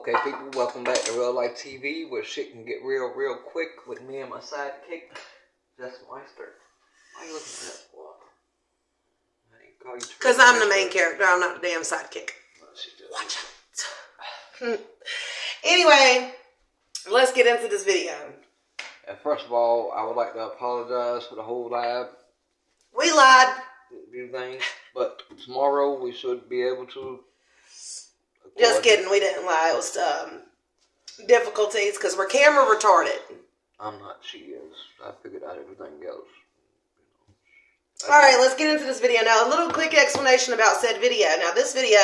Okay, people, welcome back to Real Life TV, where shit can get real quick with me and my sidekick, Justin Meister. Why are you looking at that for? Because I'm the main character, I'm not the damn sidekick. Watch out. Anyway, let's get into this video. And first of all, I would like to apologize for the whole lab. We lied. Do things, but tomorrow we should be able to. Just kidding, we didn't lie. It was difficulties because we're camera retarded. I'm not. She is. I figured out everything else. Alright, let's get into this video now. A little quick explanation about said video. Now, this video,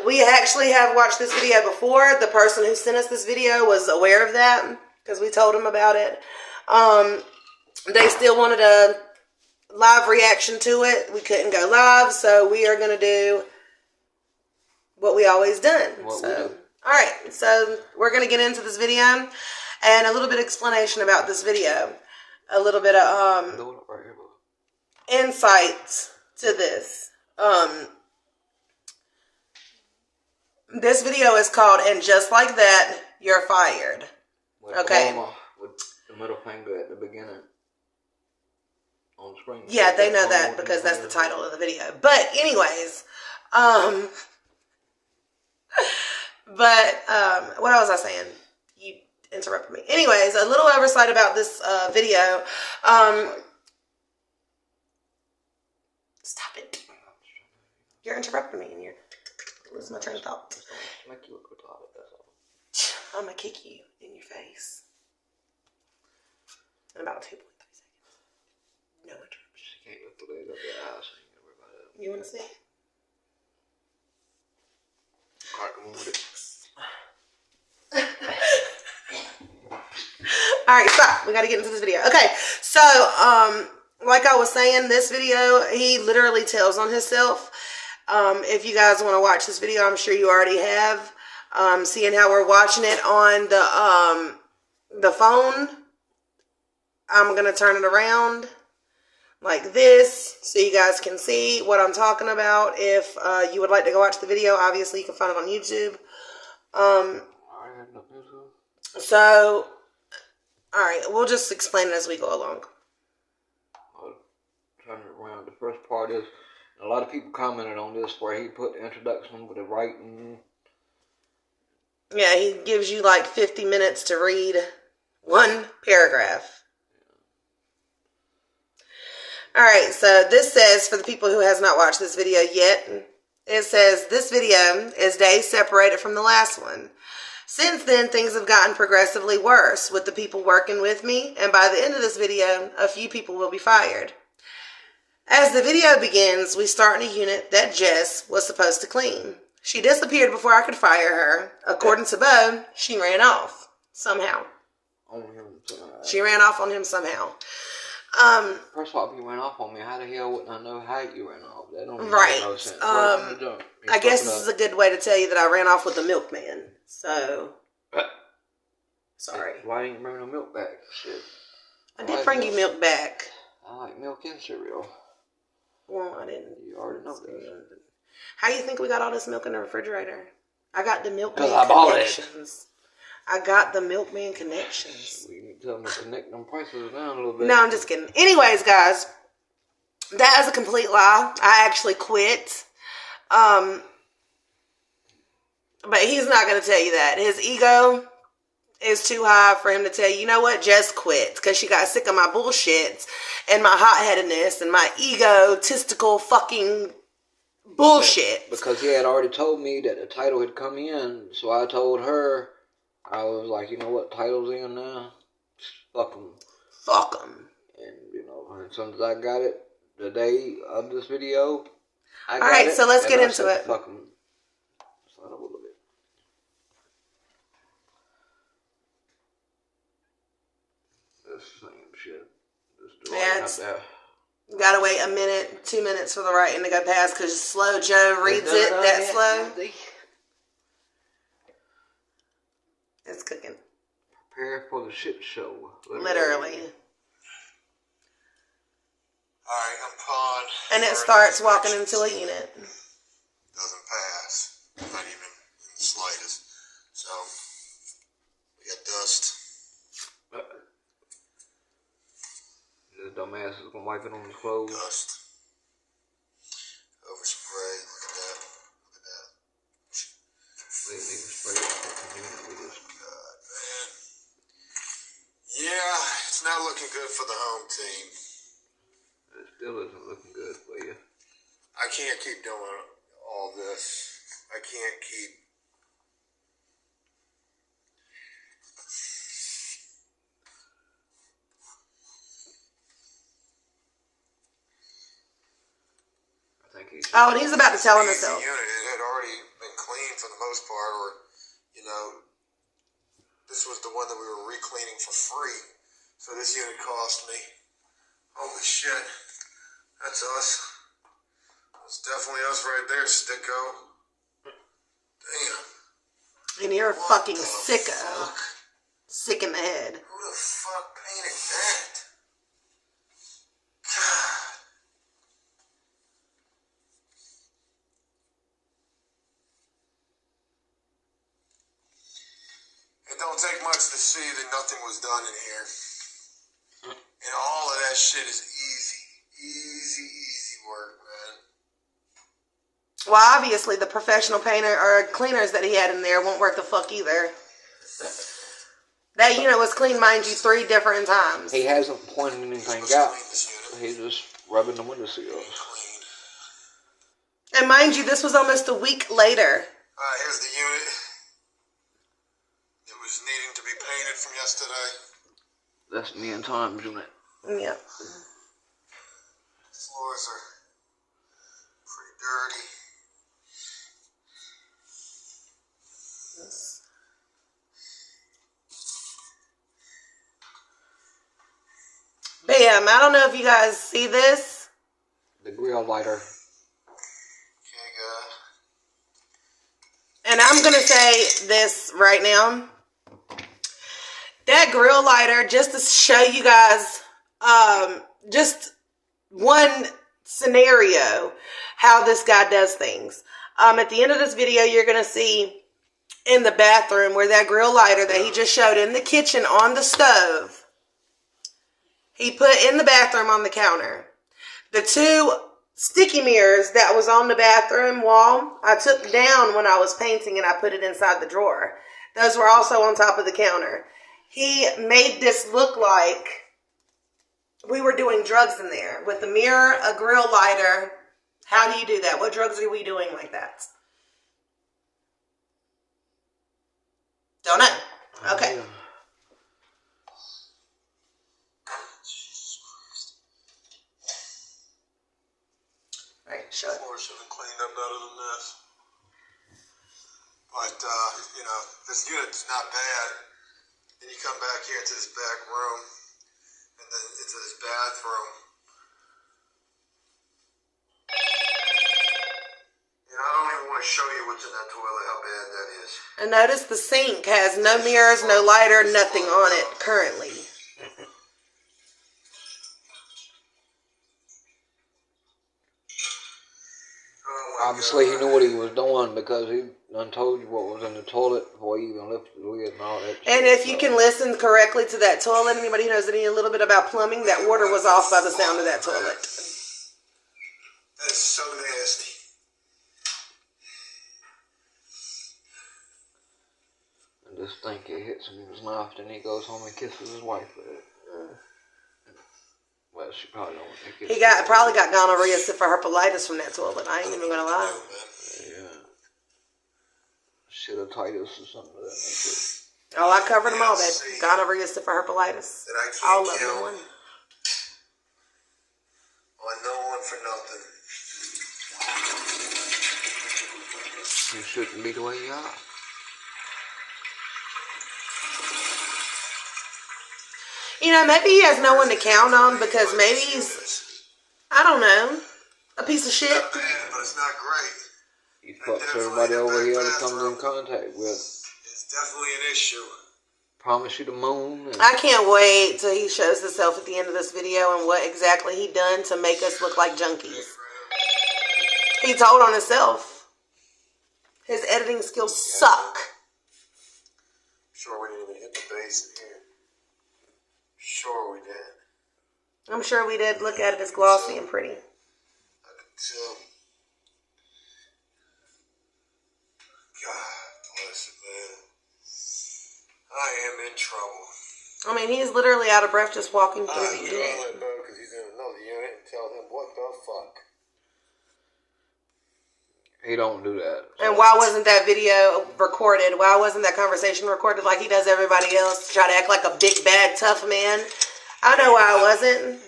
we actually have watched this video before. The person who sent us this video was aware of that because we told him about it. They still wanted a live reaction to it. We couldn't go live, so we are going to do what we always done. Alright, so we're going to get into this video and a little bit of explanation about this video. A little bit of insights to this. This video is called "And Just Like That, You're Fired." Okay. With the middle finger at the beginning on the screen. Yeah, they know that because that's the title of the video. But anyways, what was I saying? You interrupted me. Anyways, a little oversight about this video. Stop it. You're interrupting me and you're losing my train of thought. Make you look retarded, that's all. I'm going to kick you in your face. In about 2.3 seconds. No interruption. She can't lift the leg up your eyes, so you gotta worry about it. You want to see? Alright, stop. We got to get into this video. Okay, so, like I was saying, this video, he literally tells on himself. If you guys want to watch this video, I'm sure you already have. Seeing how we're watching it on the phone, I'm going to turn it around like this so you guys can see what I'm talking about. If you would like to go watch the video, obviously you can find it on YouTube. So, alright, we'll just explain it as we go along. I'll turn it around. The first part is, a lot of people commented on this where he put the introduction with the writing. Yeah, he gives you like 50 minutes to read one paragraph. Alright, so this says, for the people who has not watched this video yet, it says, this video is days separated from the last one. Since then, things have gotten progressively worse with the people working with me, and by the end of this video, a few people will be fired. As the video begins, we start in a unit that Jess was supposed to clean. She disappeared before I could fire her. According to Bo, she ran off somehow. She ran off on him somehow. First of all, if you ran off on me, how the hell wouldn't I know how you ran off? That don't right. Make no sense. I guess this is a good way to tell you that I ran off with the milkman. So, sorry. Why didn't you bring no milk back? Shit. I did bring you milk back. I like milk and cereal. Well, I didn't. You already know this. How you think we got all this milk in the refrigerator? I got the milkman connections. I got the milkman connections. We need to tell them to connect them prices down a little bit. No, I'm just kidding. Anyways, guys, that is a complete lie. I actually quit. But he's not going to tell you that. His ego is too high for him to tell you, you know what, just quit. Because she got sick of my bullshit and my hot-headedness and my egotistical fucking bullshit. Because he had already told me that the title had come in. So I told her, I was like, you know what, title's in now? Fuck them. Fuck them. And, you know, as soon as I got it, the day of this video, I got it. Alright, so let's get into it. Fuck them. Son of a little bit. This same shit. This yeah, you gotta wait a minute, 2 minutes for the writing to go past because Slow Joe reads it that slow. It's cooking. Prepare for the shit show. Literally. Alright, I'm Pod. And it starts walking into a unit. Doesn't pass. Not even in the So, we got dust. The dumbass is gonna wipe it on his clothes. Dust. Overspray. Look at that. Look at that. They need to spray that fucking unit with this. God, man. Yeah, it's not looking good for the home team. It still isn't looking good for you. I can't keep doing all this. I can't keep. I think he's. Oh, and he's about to tell him himself. The unit, it had already been cleaned for the most part, or, you know, this was the one that we were re-cleaning for free. So this unit cost me. Holy shit. That's us. That's definitely us right there, Sticko. Damn. And you're a What fucking the sicko. fuck? Sick in the head. Who the fuck painted that? God. It don't take much to see that nothing was done in here. And all of that shit is easy. Easy work, man. Well, obviously, the professional painter or cleaners that he had in there won't work the fuck either. That unit was cleaned, mind you, 3 different times. He hasn't pointed anything Let's out. clean this unit. He's just rubbing the window seals. Clean. And mind you, this was almost a week later. Alright, here's the unit. It was needing to be painted from yesterday. That's me and Tom's unit. Yeah. Floors are pretty dirty. Bam. I don't know if you guys see this. The grill lighter. Okay, God. And I'm going to say this right now. That grill lighter, just to show you guys just one scenario how this guy does things. At the end of this video, you're going to see in the bathroom where that grill lighter that he just showed in the kitchen on the stove, he put in the bathroom on the counter. The 2 sticky mirrors that was on the bathroom wall, I took down when I was painting and I put it inside the drawer. Those were also on top of the counter. He made this look like we were doing drugs in there with a mirror, a grill lighter. How do you do that? What drugs are we doing like that? Don't know. Okay. Jesus Christ. All right, show it. Floors should have been cleaned up better than this. But, you know, this unit's not bad. Then you come back here into this back room, and then into this bathroom. You know, I don't even want to show you what's in that toilet, how bad that is. And notice the sink has no mirrors, no lighter, nothing on it currently. Obviously, he knew what he was doing because he done told you what was in the toilet before he even lifted the lid and all that. And if you can listen correctly to that toilet, anybody who knows a little bit about plumbing, that water was off by the sound of that toilet. That's so nasty. And this stinky hits him in his mouth, and he goes home and kisses his wife with it. Well, she probably don't want to kiss. He probably got gonorrhea, syphilis from that toilet. I ain't even gonna lie. Yeah. Shit-titis or something of that nature. Oh, I covered them all, babe. Gonorrhea, syphilis, all of them in one. On no one for nothing. You shouldn't be the way you are. You know, maybe he has no one to count on because maybe he's, I don't know, a piece of shit. It's not bad, but it's not great. He fucks everybody over he ever comes in contact with. It's definitely an issue. Promise you the moon. And I can't wait till he shows himself at the end of this video and what exactly he done to make us look like junkies. He told on himself. His editing skills suck. Mason here. Sure we did. I'm sure we did. Look at it. It's glossy and pretty. I could tell. God bless it, man. I am in trouble. I mean, he's literally out of breath just walking through I'm the gonna unit. let Bo, because he's in another unit, and tell him what the fuck. He don't do that. And why wasn't that video recorded? Why wasn't that conversation recorded like he does everybody else to try to act like a big, bad, tough man? I know why I wasn't.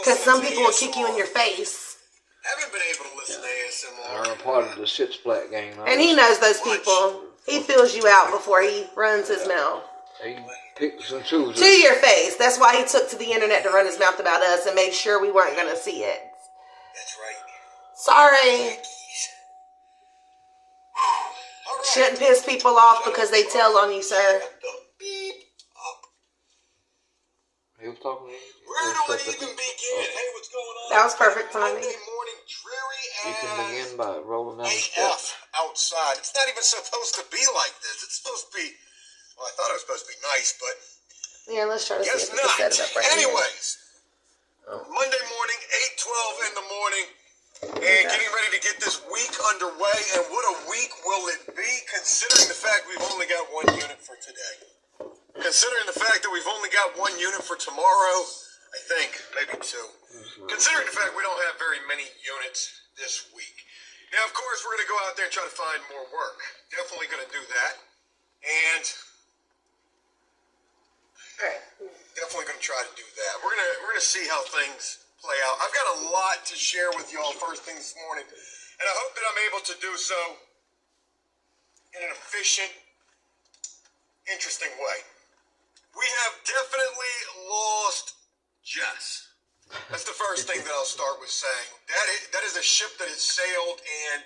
Because some people will kick you in your face. I haven't been able to listen to ASMR. I'm a part of the shit splat gang. And he knows those people. He feels you out before he runs his mouth. He picks and chooses. To your face. That's why he took to the internet to run his mouth about us and made sure we weren't going to see it. That's right. Sorry. All right. Shouldn't piss people off because they tell on you, sir. Beep up. He was talking to you. Where do it even begin? Hey, what's going on? That was perfect timing. Monday morning, dreary You can as begin by rolling down the steps. AF outside. It's not even supposed to be like this. It's supposed to be, well, I thought it was supposed to be nice, but Yeah, let's try to see guess if we can not. set it up right here. Anyways, Monday morning, 8:12 in the morning, and getting ready to get this week underway. And what a week will it be, considering the fact we've only got one unit for today. Considering the fact that we've only got one unit for tomorrow, I think, maybe two. Considering the fact we don't have very many units this week. Now, of course, we're going to go out there and try to find more work. Definitely going to do that. And Alright. definitely going to try to do that. We're gonna see how things play out. I've got a lot to share with y'all first thing this morning, and I hope that I'm able to do so in an efficient, interesting way. We have definitely lost Jess. That's the first thing that I'll start with saying. That is a ship that has sailed, and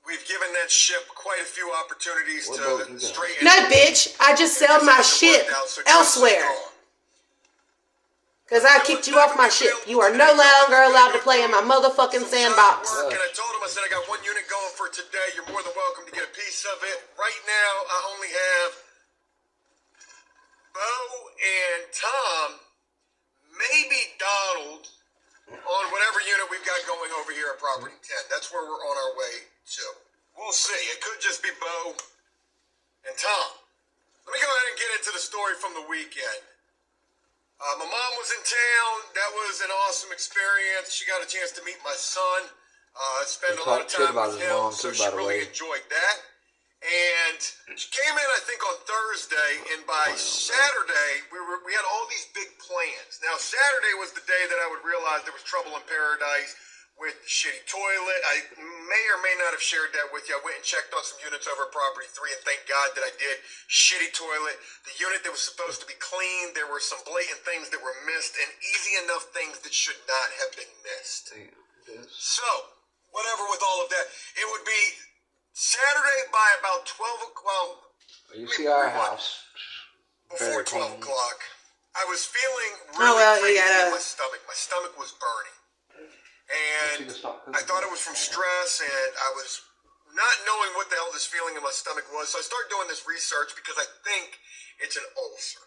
we've given that ship quite a few opportunities What to boat you got? straighten. No, bitch. I just sell my ship elsewhere. Because I kicked you off my ship. You are no longer allowed to play in my motherfucking sandbox. And I told him, I said, I got one unit going for today. You're more than welcome to get a piece of it. Right now, I only have Bo and Tom, maybe Donald, on whatever unit we've got going over here at Property 10. That's where we're on our way to. We'll see. It could just be Bo and Tom. Let me go ahead and get into the story from the weekend. My mom was in town. That was an awesome experience. She got a chance to meet my son. Spend a lot of time with him, so she really enjoyed that. And she came in, I think, on Thursday, and by Saturday, we had all these big plans. Now, Saturday was the day that I would realize there was trouble in paradise with the shitty toilet. I may or may not have shared that with you. I went and checked on some units over at Property 3, and thank God that I did. Shitty toilet. The unit that was supposed to be clean, there were some blatant things that were missed, and easy enough things that should not have been missed. So, whatever with all of that, it would be Saturday by about 12 o'clock. You see our house. Before 12 o'clock, I was feeling Oh, really well, you crazy gotta- in my stomach. My stomach was burning. And I thought it was from stress, and I was not knowing what the hell this feeling in my stomach was. So I started doing this research because I think it's an ulcer.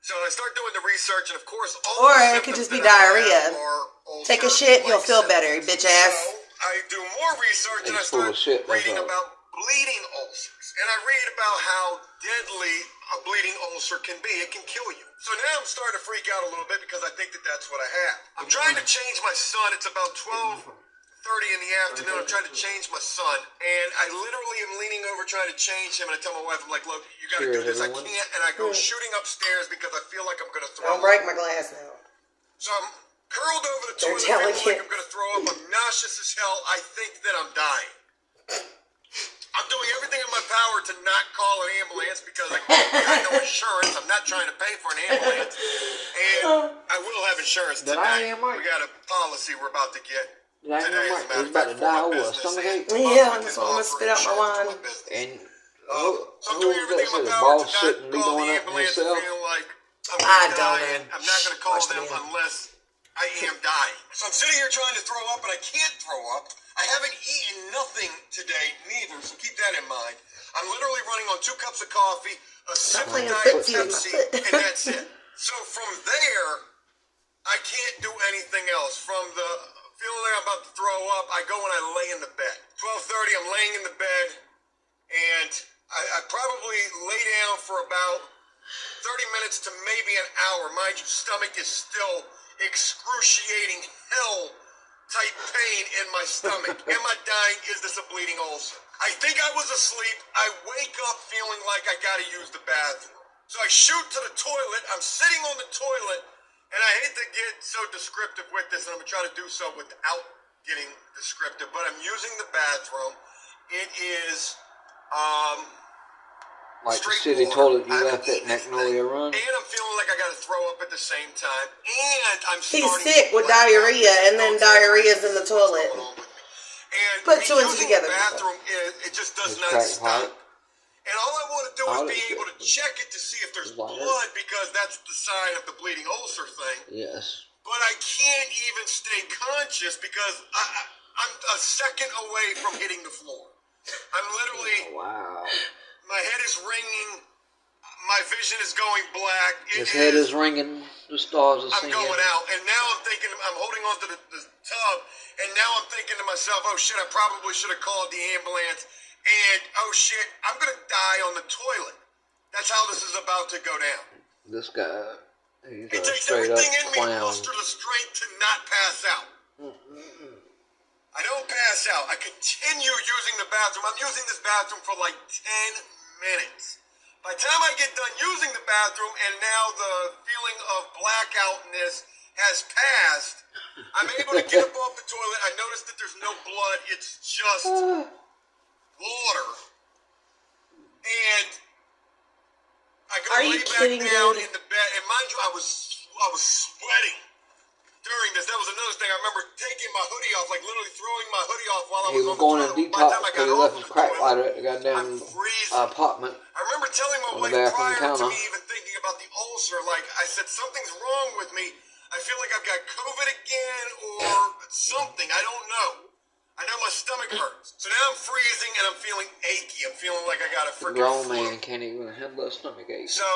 So I start doing the research, and of course, all Or the it could just symptoms be that I diarrhea. have are ulcer Take a shit, you'll feel symptoms. better, bitch ass. So I do more research, and I It's full start of shit, that's reading all. about bleeding ulcers. And I read about how deadly a bleeding ulcer can be. It can kill you. So now I'm starting to freak out a little bit because I think that that's what I have. I'm trying to change my son. It's about 12:30 in the afternoon. I'm trying to change my son. And I literally am leaning over trying to change him. And I tell my wife, I'm like, look, you got to do Cheers, this. I everyone. can't. And I go shooting upstairs because I feel like I'm going to throw Don't up. break my glass now. So I'm curled over the They're toilet, telling feeling like you. I'm going to throw up. I'm nauseous as hell. I think that I'm dying. I'm doing everything in my power to not call an ambulance because I got no insurance. I'm not trying to pay for an ambulance. And I will have insurance Did I today. am right? We got a policy we're about to get Did I today. am As a right? matter He's of about fact, to for die my over a business. stomachache. Yeah, We that's can why I'm gonna offer spit out my insurance to wine. my business. And So I'm who doing was everything in that? my Said power boss to shouldn't not be call the doing that ambulance and himself. feel like I'm I going to don't, die, man. and I'm not going to call Watch them me. unless I am dying. So I'm sitting here trying to throw up, and I can't throw up. I haven't eaten nothing today, neither, so keep that in mind. I'm literally running on 2 cups of coffee, a sip of playing Diet footsie with my Pepsi, foot. and that's it. So from there, I can't do anything else. From the feeling like I'm about to throw up, I go and I lay in the bed. 12:30, I'm laying in the bed, and I probably lay down for about 30 minutes to maybe an hour. Mind you, stomach is still excruciating hell type pain in my stomach. Am I dying? Is this a bleeding ulcer? I think I was asleep. I wake up feeling like I gotta use the bathroom. So I shoot to the toilet. I'm sitting on the toilet, and I hate to get so descriptive with this, and I'm gonna try to do so without getting descriptive, but I'm using the bathroom. It is, Like the straight city water. toilet you I haven't left at eaten anything, Magnolia Run. and I'm feeling like I gotta throw up at the same time, and I'm He's starting sick to with black out. diarrhea, and then No, it's diarrhea's in the what's toilet. going on with me. And Put me 2 and 2 using together. the bathroom, it just does His not crack stop. pipe. And all I want to do All is be that able shit. to check it to see if there's Lighter. blood, because that's the sign of the bleeding ulcer thing. Yes. But I can't even stay conscious because I'm a second away from hitting the floor. I'm literally, Wow. my head is ringing, my vision is going black. His head is ringing. The stars are I'm singing. going out, and now I'm thinking, I'm holding on to the tub, and now I'm thinking to myself, oh shit, I probably should have called the ambulance, and oh shit, I'm gonna die on the toilet. That's how this is about to go down. This guy, he's It a takes straight up everything in me to clown. muster the strength to not pass out. I don't pass out. I continue using the bathroom. I'm using this bathroom for like 10 minutes. By the time I get done using the bathroom and now the feeling of blackoutness has passed, I'm able to get up off the toilet. I notice that there's no blood. It's just water. And I go Are you lay back kidding, down dude? in the bed. And mind you, I was sweating during this. That was another thing. I remember taking my hoodie off, like literally throwing my hoodie off while I He was was on going the in toilet. By the detox time I because got he off left of his the crack toilet, lighter at the goddamn I'm freezing. apartment. I remember telling my On the wife bathroom prior to counter. me even thinking about the ulcer, like I said, something's wrong with me. I feel like I've got COVID again or something. I don't know. I know my stomach hurts. So now I'm freezing and I'm feeling achy. I'm feeling like I got a The freaking grown flu. man can't even handle a stomach ache. So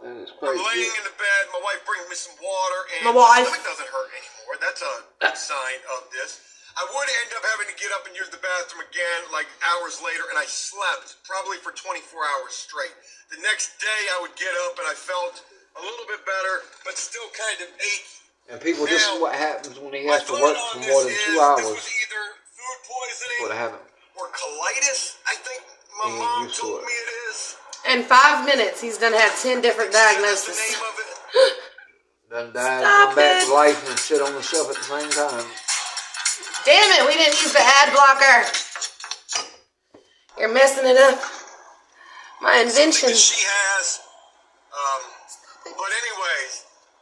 That is I'm crazy. laying in the bed. My wife brings me some water, and My wife. stomach doesn't hurt anymore. That's a good sign of this. I would end up having to get up and use the bathroom again, like hours later, and I slept probably for 24 hours straight. The next day, I would get up and I felt a little bit better, but still kind of achy. And people, this is Now, what happens when he My has to thought work on for this more than is 2 hours. this was either food poisoning What happened? or colitis. I think my He ain't mom used to told it. me it is. In 5 minutes, he's done had 10 different That's the diagnoses. name of it. Done died, Stop come back it. to life, and shit on himself at the same time. Damn it, we didn't use the ad blocker. You're messing it up. My Something invention. that she has. But anyways,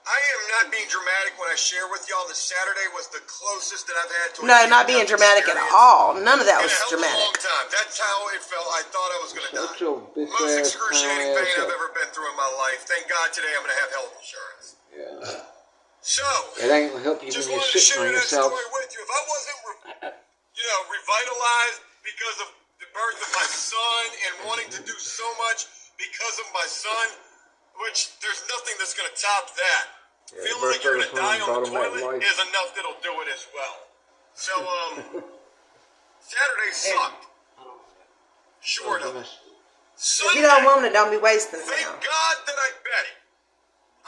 I am not being dramatic when I share with y'all that Saturday was the closest that I've had to a No, not being near-death dramatic at experience all. None of that in was a hell of a long dramatic. time. That's how it felt. I thought I was going to Shut die. your bitch Most ass, excruciating clown pain ass I've up. ever been through in my life. Thank God today I'm going to have health insurance. Yeah. So, It ain't gonna help you just when you're wanted to shitting share on that yourself. story with you. If I wasn't, revitalized because of the birth of my son and wanting to do so much because of my son, which there's nothing that's going to top that. Yeah, Feeling birth like you're of going to his son die on brought the him back to toilet life. is enough that'll do it as well. So, Saturday sucked. Short of it. If you don't want it, don't be wasting it Thank now. God that I bet it.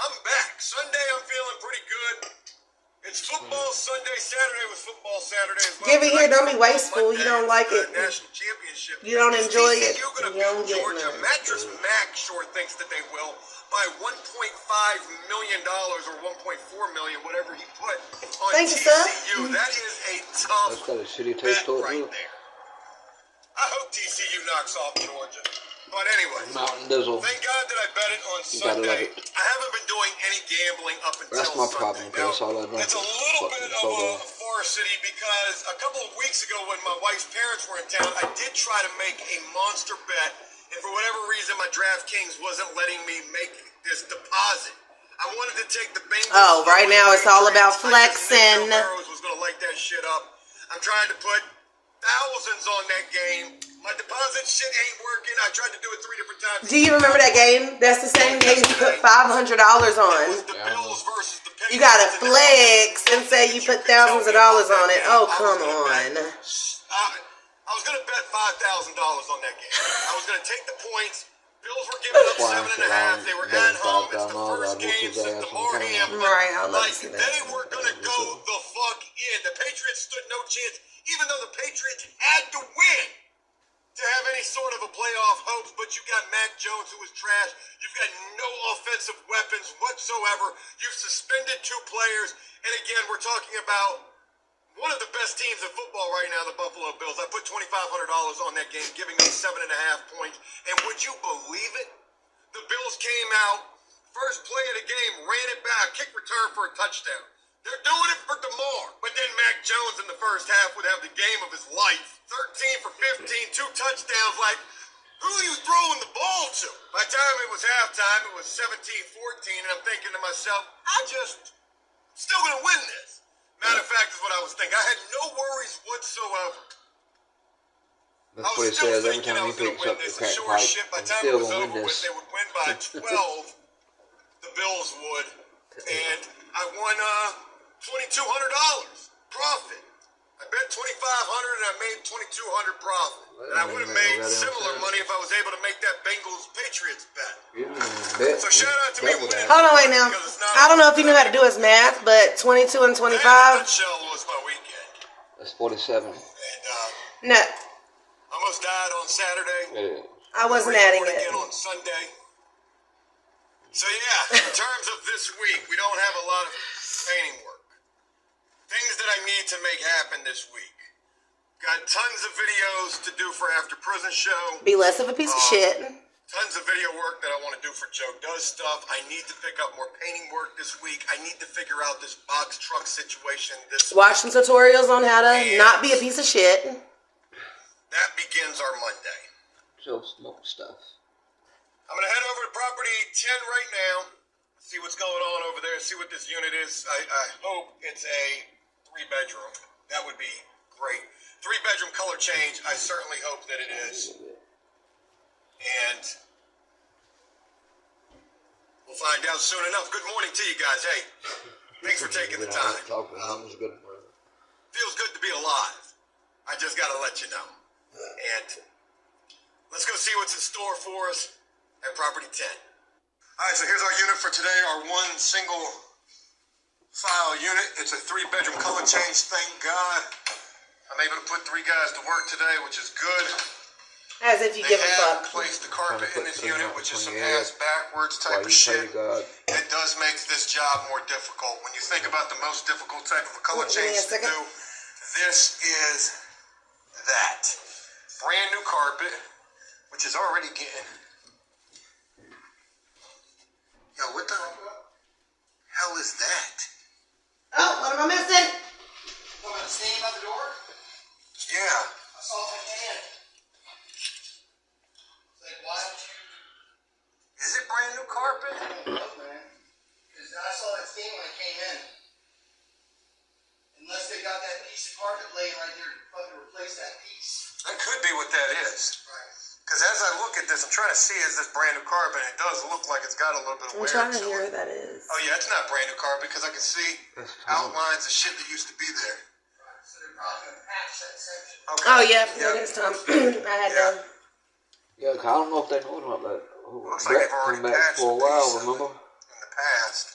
I'm back. Sunday, I'm feeling pretty good. It's football Sunday. Saturday was football Saturday as well. Give it here, don't be Football wasteful. You Monday, don't like the it. National championship. You don't Is enjoy it, TCU gonna you don't beat get Georgia? none. Mattress Mac sure thinks that they will by $1.5 million or $1.4 million, whatever he put on Thank you, TCU. sir. That is a tough That's got a shitty bet taste to it, right too. there. I hope TCU knocks off Georgia. But anyway, Mountain Dizzle. thank God that I bet it on You gotta love Sunday. it. I haven't been doing any gambling up until That's my Sunday. problem, Now, that's all I know. it's a little Fucking bit of so a long. farcity because a couple of weeks ago when my wife's parents were in town, I did try to make a monster bet, and for whatever reason, my DraftKings wasn't letting me make this deposit. I wanted to take the Bengals. Oh, right now it's all about I just knew flexing. Joe Burrows was going to light that shit up. I'm trying to put thousands on that game. My deposit shit ain't working. I tried to do it 3 different times. Do you remember that game? That's the same game you put $500 on. It was the Bills versus the Patriots. You gotta flex and say you put thousands of dollars on it. Oh, come on. I was gonna bet $5,000 on that game. I was gonna take the points. Bills were giving up 7.5. They were at home. It's the first game since DeMar Hamlin. Right, I'll let Like, you see that. they were gonna go the fuck in. The Patriots stood no chance, even though the Patriots had to win to have any sort of a playoff hopes. But you got Mac Jones, who was trash. You've got no offensive weapons whatsoever. You've suspended 2 players. And again, we're talking about one of the best teams in football right now, the Buffalo Bills. I put $2,500 on that game, giving me 7.5 points. And would you believe it? The Bills came out, first play of the game, ran it back, kick return for a touchdown. They're doing it for DeMar. But then Mac Jones in the first half would have the game of his life. 13 for 15, 2 touchdowns. Like, who are you throwing the ball to? By the time it was halftime, it was 17-14, and I'm thinking to myself, still going to win this. Matter of fact, is what I was thinking. I had no worries whatsoever. That's what it says every time he picks up the crack pipe. I'm still going to win this. They would win by 12. The Bills would. And I won $2,200 profit. I bet $2,500 and I made $2,200 profit. And I would have made similar money if I was able to make that Bengals-Patriots bet. So shout out to me winning. Hold on, wait now. I don't know if you knew how to do his math, but 22 and 25. Nutshell was my weekend. That's 47. And No, almost died on Saturday. Yeah. I wasn't adding Again it. on Sunday. So yeah, in terms of this week, we don't have a lot of painting work. Things that I need to make happen this week. Got tons of videos to do for After Prison Show. Be less of a piece of shit. Tons of video work that I want to do for Joe Does Stuff. I need to pick up more painting work this week. I need to figure out this box truck situation this Watch some tutorials on how to not be a piece of shit. That begins our Monday. So smoke stuff. I'm going to head over to property 10 right now. See what's going on over there. See what this unit is. I hope it's a 3-bedroom. That would be great. 3-bedroom color change. I certainly hope that it is. And we'll find out soon enough. Good morning to you guys. Hey, thanks for taking the time. Feels good to be alive. I just got to let you know. And let's go see what's in store for us at property 10. All right, so here's our unit for today, our one single file unit. It's a 3-bedroom color change, thank God. I'm able to put 3 guys to work today, which is good. As if you They give a have fuck. placed the carpet in this unit, which is some ass backwards type of shit. It does make this job more difficult. When you think about the most difficult type of a color change to do, this is that. Brand new carpet, which is already getting... Yo, what the hell is that? Oh, what am I missing? What, a steam out the door? Yeah. I saw it in my hand. Like, why don't you... Is it brand new carpet? I don't know, man. Because I saw that steam when it came in. Unless they got that piece of carpet laying right there to fucking replace that piece. That could be what that is. Right. Because as I look at this, I'm trying to see is this brand new carpet. It does look like it's got a little bit of I'm wear trying to to hear it. who that is. Oh yeah, it's not brand new carpet because I can see outlines of shit that used to be there. Right. So they're probably going to patch that section. Okay. Oh, yeah, Yep. it is Tom. I had Yeah. to. Yeah, 'cause I don't know if they know about that. Looks like Brett they've already come back patched for a the while, piece remember? in the past.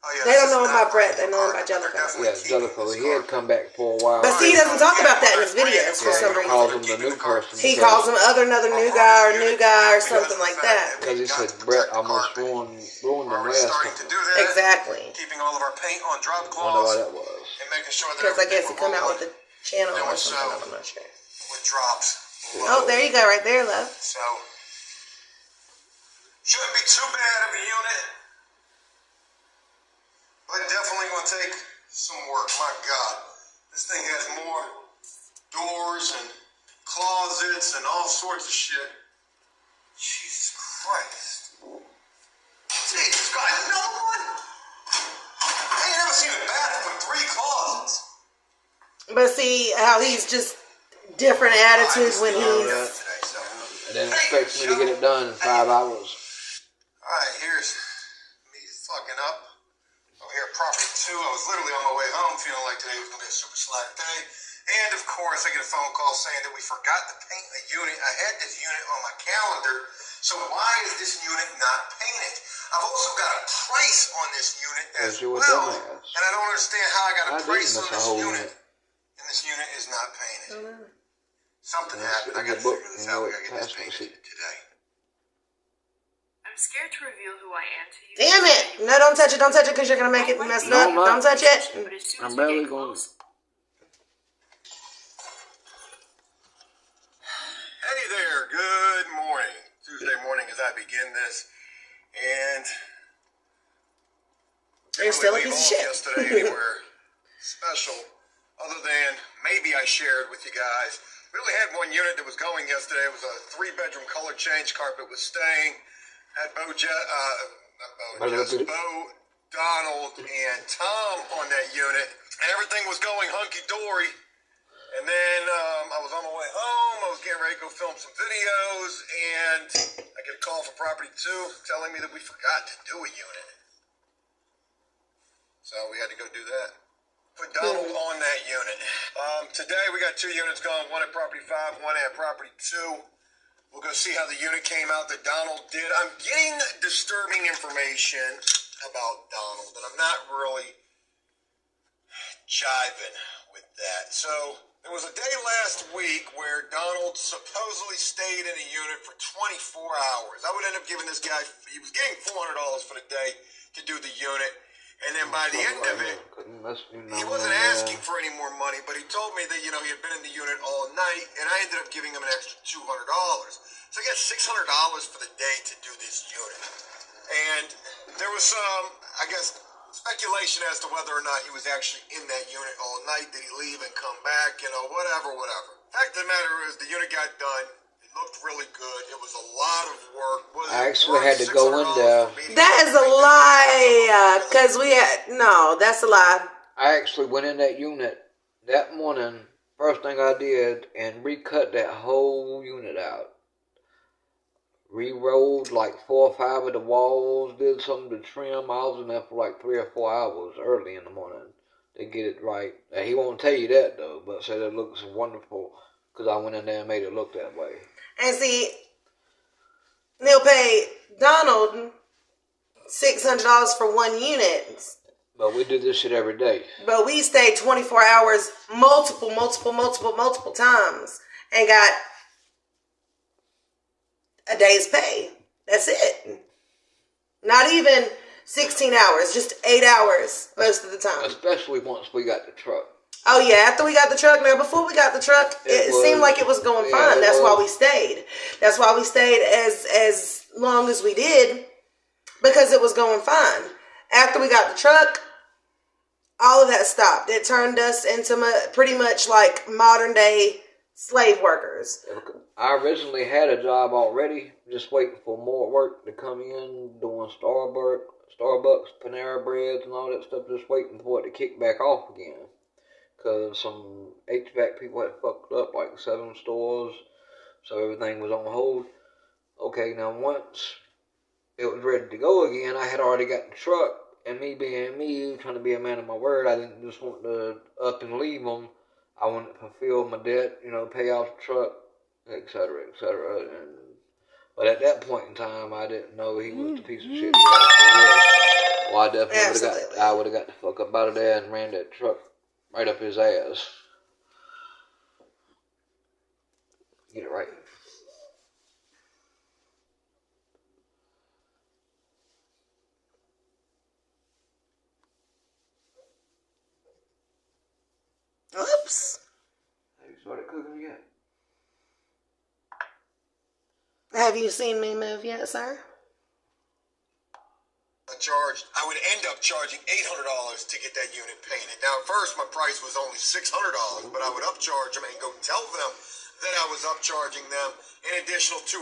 Oh, yeah, They this don't is know not about Brett, brand they new know about carpet, but they're Jellicoe. definitely Yeah, keeping Jellicoe. this He had carpet. come back for a while. But see, he doesn't talk about that in his videos for some he calls reason. him the new person. He calls him another new guy or something like that. Because he said Brett almost ruined the Already last starting to one. do that. Exactly. Keeping all of our paint on drop Wonder why cloths that was. and making sure that Because I guess everything he come out we're with the channel or Doing something. so. I'm not sure. with drops. Oh, there you go, right there, love. So shouldn't be too bad of a unit, but definitely gonna take some work. My God, this thing has more doors and closets and all sorts of shit. Jesus Christ! Jesus Christ, no one. I ain't never seen a bathroom with 3 closets. But see how he's just different attitude when he's... And then expects me to get it done in 5 hours. Alright, here's me fucking up. Over here at property 2. I was literally on my way home feeling like today was going to be a super slack day. And of course, I get a phone call saying that we forgot to paint a unit. I had this unit on my calendar. So why is this unit not painted? I've also got a price on this unit as well. And I don't understand how I got a price on this unit. And this unit is not painted. Something happened. I got to figure this out. We got to get this painted today. I'm scared to reveal who I am to you. Damn it! No, don't touch it because you're going to make it messed up. Don't touch it. But as soon as I'm we barely get going. close, Hey there, good morning. Tuesday morning as I begin this. And You're still a piece of shit. Yesterday anywhere special, other than maybe I shared with you guys. We only had one unit that was going yesterday. It was a 3-bedroom color change. Carpet was staying. Had Bo, Donald, and Tom on that unit, and everything was going hunky dory. And then I was on my way home. I was getting ready to go film some videos, and I get a call from Property 2 telling me that we forgot to do a unit. So we had to go do that. Put Donald on that unit. Today we got 2 units going, one at Property 5, one at Property 2. We'll go see how the unit came out that Donald did. I'm getting disturbing information about Donald, and I'm not really jiving with that. So there was a day last week where Donald supposedly stayed in a unit for 24 hours. I would end up giving this guy, he was getting $400 for the day to do the unit. And then by the end of it, he wasn't asking for any more money, but he told me that, he had been in the unit all night, and I ended up giving him an extra $200. So I got $600 for the day to do this unit. And there was some, I guess, speculation as to whether or not he was actually in that unit all night. Did he leave and come back? Whatever. Fact of the matter is, the unit got done. It looked really good. It was a lot of work. I actually had to go in there. That is a lie, because no, that's a lie. I actually went in that unit that morning, first thing I did, and recut that whole unit out. Re-rolled like 4 or 5 of the walls, did something to trim. I was in there for like 3 or 4 hours early in the morning to get it right. Now, he won't tell you that though, but said it looks wonderful because I went in there and made it look that way. And see, Neil paid Donald $600 for one unit. But we do this shit every day. But we stayed 24 hours multiple times and got a day's pay. That's it. Not even 16 hours, just 8 hours most of the time. Especially once we got the truck. Oh yeah, after we got the truck. Now before we got the truck, it seemed like it was going fine. That's why we stayed. That's why we stayed as long as we did, because it was going fine. After we got the truck, all of that stopped. It turned us into pretty much like modern day slave workers. I originally had a job already, just waiting for more work to come in, doing Starbucks, Panera Breads and all that stuff, just waiting for it to kick back off again. Because some HVAC people had fucked up like 7 stores, so everything was on hold. Okay, now once it was ready to go again, I had already got the truck, and me being me, trying to be a man of my word, I didn't just want to up and leave them. I wanted to fulfill my debt, pay off the truck, etc., etc. But at that point in time, I didn't know he was the piece of shit he actually was. Well, I definitely would have got the fuck up out of there and ran that truck right up his ass. Get it right. Oops. Have you started cooking yet? Have you seen me move yet, sir? I would end up charging $800 to get that unit painted. Now, at first, my price was only $600, but I would upcharge them and go tell them that I was upcharging them an additional $200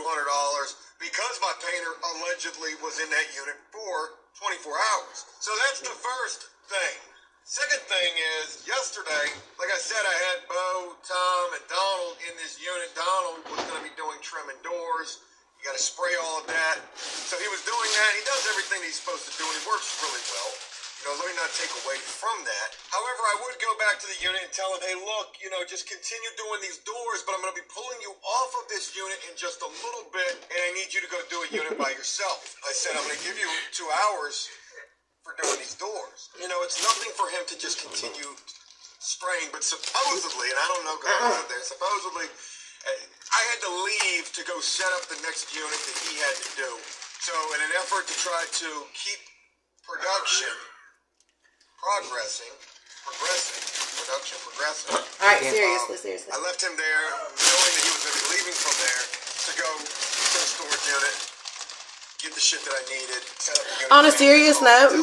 because my painter allegedly was in that unit for 24 hours. So that's the first thing. Second thing is, yesterday, like I said, I had Bo, Tom, and Donald in this unit. Donald was going to be doing trimming doors. You got to spray all of that. So he was doing that. He does everything he's supposed to do, and he works really well. You know, let me not take away from that. However, I would go back to the unit and tell him, hey, look, you know, just continue doing these doors, but I'm going to be pulling you off of this unit in just a little bit, and I need you to go do a unit by yourself. I said, I'm going to give you 2 hours for doing these doors. You know, it's nothing for him to just continue spraying, but supposedly, and I don't know because I wasn't there, supposedly, I had to leave to go set up the next unit that he had to do. So in an effort to try to keep production progressing. All right, seriously. I left him there knowing that he was going to be leaving from there to go to the storage unit, get the shit that I needed, set up the unit. On a serious note,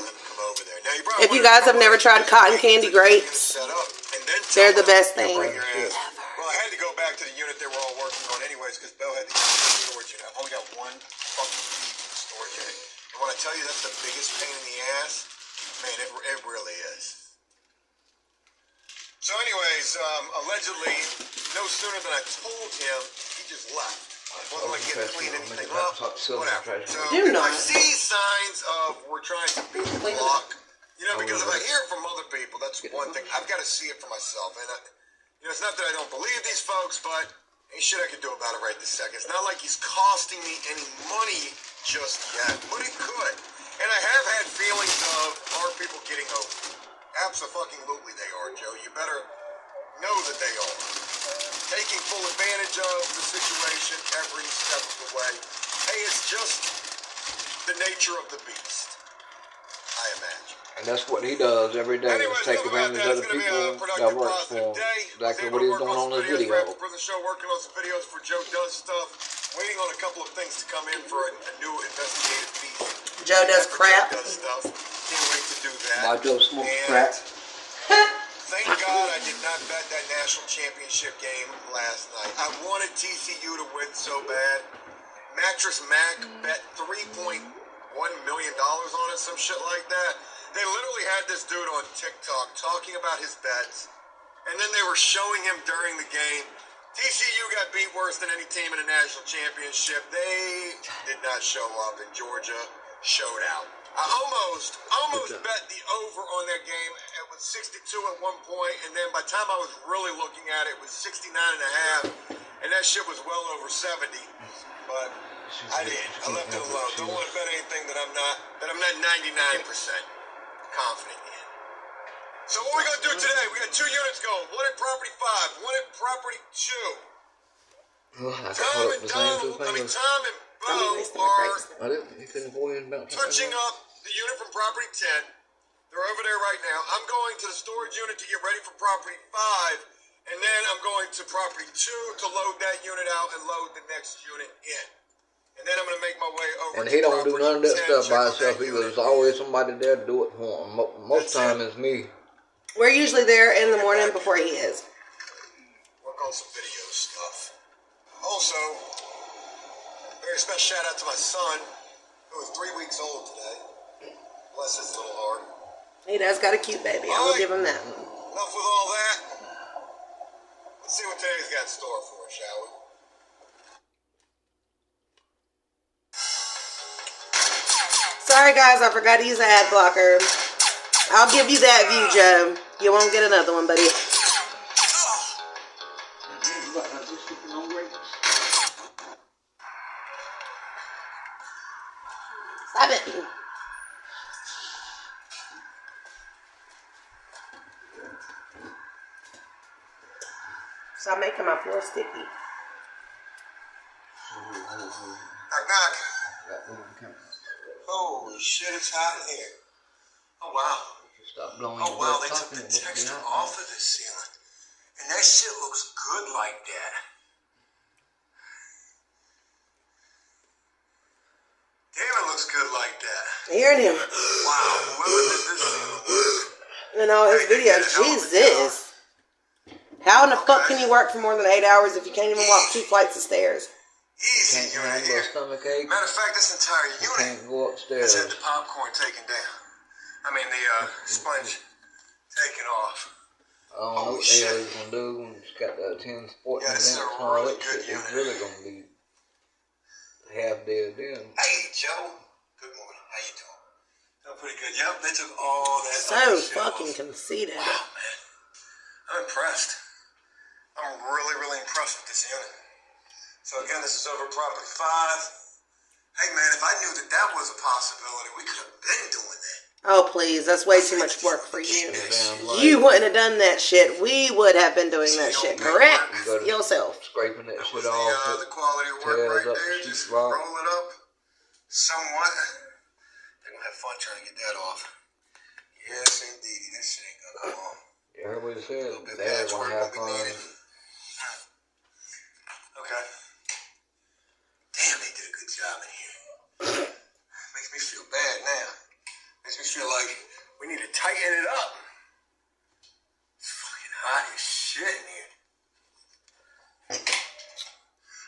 if you guys have never tried cotton candy grapes, they're the best thing. Well, I had to go back to the unit they were all working on anyways because Bill had to get to the storage unit. I've only got one fucking key to the storage unit. And when I tell you that's the biggest pain in the ass, man, it really is. So anyways, allegedly, no sooner than I told him, he just left. I wasn't like getting to clean anything up, whatever. So if I see signs of we're trying to beat the block, you know, because if I hear it from other people, that's one thing. I've got to see it for myself. And, you know, it's not that I don't believe these folks, but ain't shit I can do about it right this second. It's not like he's costing me any money just yet, but it could. And I have had feelings of, are people getting over? Absolutely they are, Joe. You better know that they are. Taking full advantage of the situation every step of the way. Hey, it's just the nature of the beast, I imagine. And that's what he does every day, is take advantage of the people that work for him. Exactly what he's doing on this video. For the show, working on some videos for Joe Does Stuff. Waiting on a couple of things to come in for a new investigative piece. Joe does crap. Joe Does Stuff. Can't wait to do that. My Joe smokes crack. Thank God I did not bet that national championship game last night. I wanted TCU to win so bad. Mattress Mac bet $3.1 million on it, some shit like that. They literally had this dude on TikTok talking about his bets, and then they were showing him during the game. TCU got beat worse than any team in a national championship. They did not show up, and Georgia showed out. I almost bet the over on that game. It was 62 at one point, and then by the time I was really looking at it, it was 69.5, and that shit was well over 70. But I did. I left it alone. Don't want to bet anything that I'm not 99% confident in. So what we gonna do today? We got 2 units going. One at property 5, one at property 2. Tom and Bo are touching up the unit from property 10. They're over there right now. I'm going to the storage unit to get ready for property 5, and then I'm going to property 2 to load that unit out and load the next unit in. And then I'm going to make my way over. And he don't do none of that stuff by himself either. There's always somebody there to do it for him. Most time it's me. We're usually there in the morning before he is. Work on some video stuff. Also, very special shout out to my son, who is 3 weeks old today. Bless his little heart. He does got a cute baby. I will give him that. Enough with all that. Let's see what today's got in store for us, shall we? Sorry guys, I forgot to use an ad blocker. I'll give you that view, Joe. You won't get another one, buddy. Stop it. Stop making my floor sticky. Knock, knock. Holy shit, it's hot in here. Oh, wow. Stop blowing Oh, wow, they took the texture off of the ceiling. And that shit looks good like that. Damn, it looks good like that. Hearing him. Wow, whoever did this ceiling work. In all his videos. Jesus. How in the fuck can you work for more than 8 hours if you can't even walk 2 flights of stairs? Easy, Can't unit handle here. a stomach ache. Matter of fact, this entire unit Can't go has upstairs. had the popcorn taken down. I mean, the sponge taking off. I don't know what the hell he's gonna do when it's got the 10 sporting events and all that shit. It's really gonna be half dead then. Hey, Joe. Good morning. How you doing? Doing pretty good. Yep, they took all that. So fucking conceited. Wow, man. I'm impressed. I'm really, really impressed with this unit. So again, this is over property 5. Hey, man, if I knew that that was a possibility, we could have been doing that. Oh, please. That's way too much work for you. Damn You wouldn't have done that shit. We would have been doing that shit. Correct yourself. Scraping that That shit was off. the quality of work tails right up there. the Just sheetrock. roll it up somewhat. They're going to have fun trying to get that off. Yes, indeed. This shit ain't going to come on. You heard what he A said. little bit of They're patchwork gonna have will be fun. needed. Okay. Damn, they did a good job in here. Makes me feel bad now. Makes me feel like we need to tighten it up. It's fucking hot as shit in here.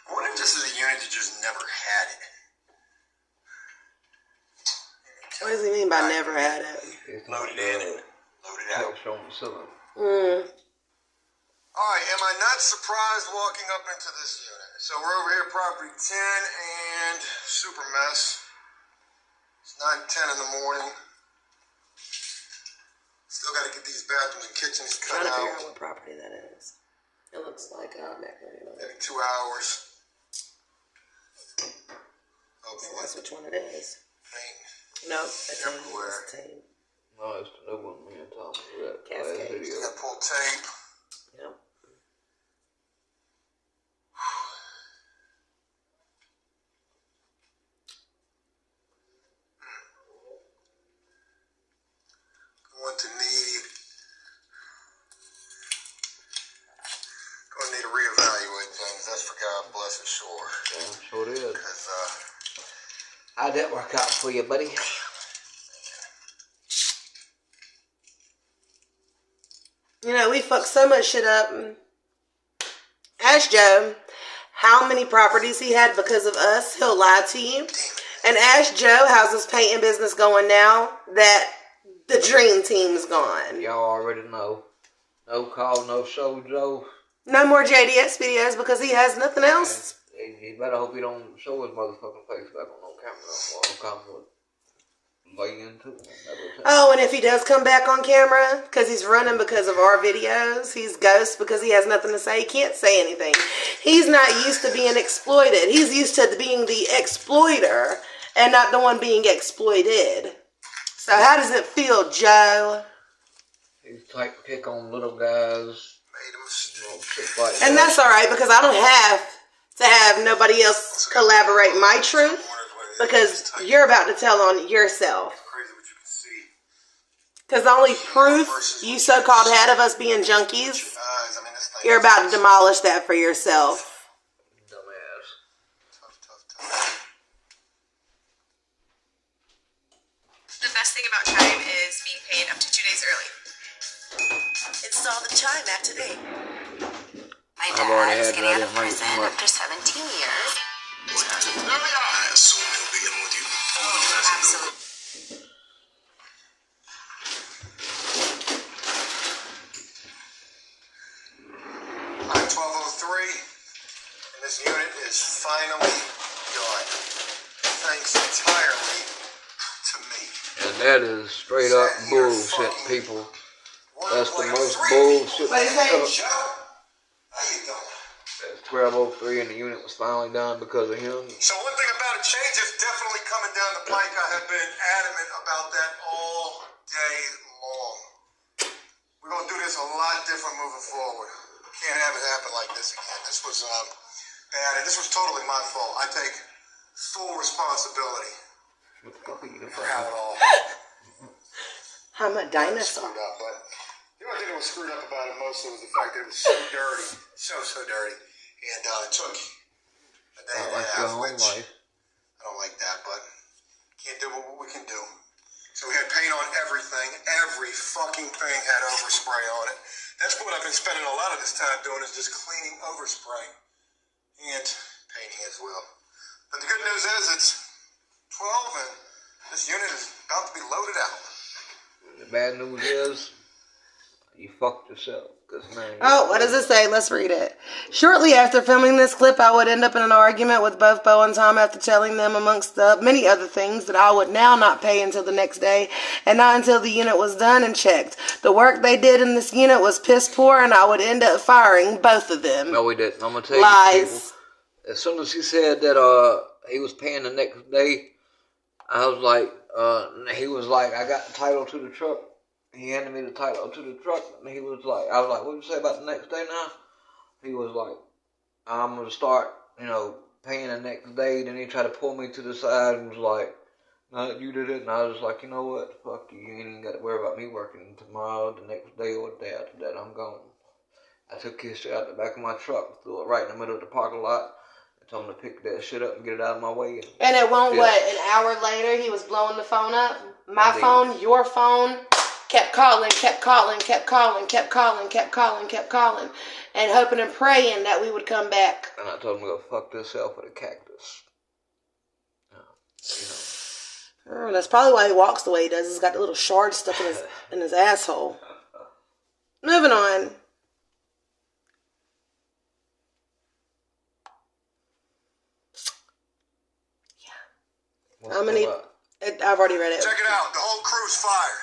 I wonder if this is a unit that just never had it. What does he mean by never had it? It's Load not it in and load it out. text on the ceiling. Alright, am I not surprised walking up into this unit? So we're over here, property 10 and super mess. It's 9:10 in the morning. Still got to get these bathrooms and kitchens cut Trying to figure out. out what property that is. It looks like macaroni. Maybe 2 hours. Hopefully. That's which one it is. Paint. No, it's Everywhere. a team. No, it's the new one, me and Tom. That Cascade. last video. Got pull tape. Yep. Going to need to reevaluate things. That's for God bless it, sure. Yeah, sure it is. Because, How'd that work out for you, buddy? You know, we fucked so much shit up. Ask Joe how many properties he had because of us. He'll lie to you. And ask Joe how's his painting business going now that the dream team's gone. Y'all already know. No call, no show, Joe. No more JDS videos because he has nothing else. You better hope he don't show his motherfucking face back on no camera. Or no camera lay into him. Oh, and if he does come back on camera, because he's running because of our videos, he's ghost because he has nothing to say. He can't say anything. He's not used to being exploited. He's used to being the exploiter and not the one being exploited. So how does it feel, Joe? He's type to pick on little guys. made a mistake. Shit like And that. that's all right because I don't have to have nobody else collaborate my truth because you're about to tell on yourself. Crazy what you can see. Because the only proof you so-called had of us being junkies, Eyes, I mean, this thing you're is about to demolish that for yourself. Dumbass. tough. The best thing about Chime is being paid up to 2 days early. Install the Chime app today. My I've already dad is had getting out that of in my prison stomach. after 17 years. I assume he'll be in with you. Absolutely. Alright, 12:03, and this unit is finally done. Thanks entirely to me. And that is straight up bullshit, people. That's the most bullshit Hey, ever. Joe, how you doing? That's 12:03 and the unit was finally done because of him. So one thing about it, change is definitely coming down the pike. I have been adamant about that all day long. We're going to do this a lot different moving forward. Can't have it happen like this again. This was bad, and this was totally my fault. I take full responsibility What the fuck are you for how it all I'm a dinosaur. screwed up. But the only thing that was screwed up about it mostly was the fact that it was so dirty. So dirty. And it took a day Not and a like your half, home which life. I don't like that, but can't do what we can do. So we had paint on everything. Every fucking thing had overspray on it. That's what I've been spending a lot of this time doing is just cleaning overspray and painting as well. But the good news is it's 12 and this unit is about to be loaded out. The bad news is You fucked yourself. Oh, what does it say? Let's read it. Shortly after filming this clip, I would end up in an argument with both Bo and Tom after telling them, amongst the many other things, that I would now not pay until the next day and not until the unit was done and checked. The work they did in this unit was piss poor, and I would end up firing both of them. No, we didn't. I'm gonna tell Lies. you, people, as soon as he said that he was paying the next day, I was like, he was like, I got the title to the truck. He handed me the title to the truck, and he was like, I was like, what did you say about the next day now? He was like, I'm going to start, paying the next day. Then he tried to pull me to the side and was like, no, you did it. And I was like, you know what? Fuck you. You ain't even got to worry about me working tomorrow, the next day, or the day after that. I'm gone. I took his shit out the back of my truck, threw it right in the middle of the parking lot, and told him to pick that shit up and get it out of my way. And it won't, an hour later, he was blowing the phone up? My phone, your phone? Kept calling, and hoping and praying that we would come back. And I told him to go fuck himself with a cactus. That's probably why he walks the way he does. He's got the little shard stuck in his asshole. Moving on. I've already read it. Check it out. The whole crew's fired.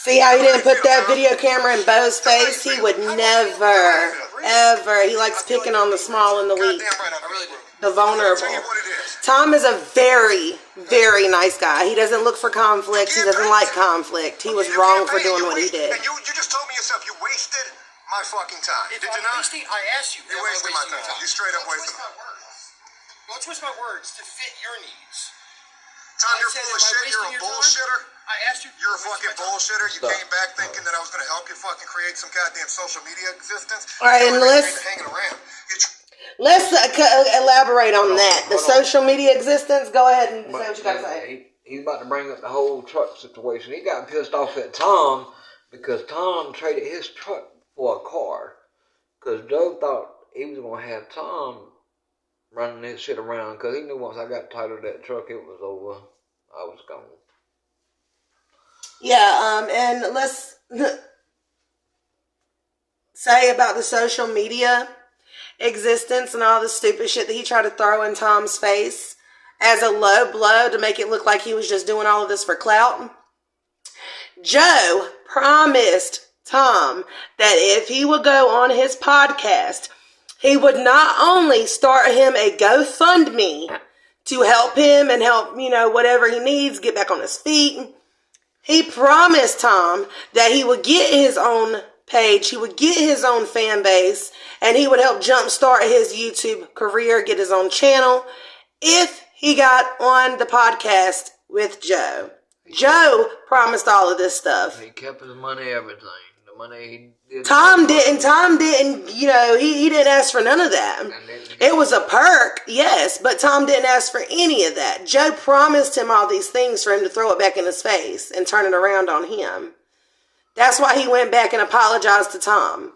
See how he didn't put that video camera in Bo's face? He would never, ever. He likes picking on the small and the weak, the vulnerable. Tom is a very, very nice guy. He doesn't look for conflict. He doesn't like conflict. He was wrong for doing what he did. And you just told me yourself you wasted my fucking time. Did you not? I asked you. You wasted my time. You straight up wasted my time. Don't twist my words to fit your needs. Tom, you're full of shit. You're a bullshitter. I asked you. You're a fucking bullshitter. You came back thinking that I was going to help you fucking create some goddamn social media existence. All right, and let's elaborate on that. The social media existence. Go ahead and say what you got to say. He's about to bring up the whole truck situation. He got pissed off at Tom because Tom traded his truck for a car. Because Joe thought he was going to have Tom running this shit around. Because he knew once I got title of that truck, it was over. I was gone. Yeah, and let's say about the social media existence and all the stupid shit that he tried to throw in Tom's face as a low blow to make it look like he was just doing all of this for clout. Joe promised Tom that if he would go on his podcast, he would not only start him a GoFundMe to help him and help, whatever he needs, get back on his feet. He promised Tom that he would get his own page, he would get his own fan base, and he would help jumpstart his YouTube career, get his own channel, if he got on the podcast with Joe. Joe promised all of this stuff. He kept his money, everything. The money he did. Tom didn't, he didn't ask for none of that. It was a perk, yes, but Tom didn't ask for any of that. Joe promised him all these things for him to throw it back in his face and turn it around on him. That's why he went back and apologized to Tom.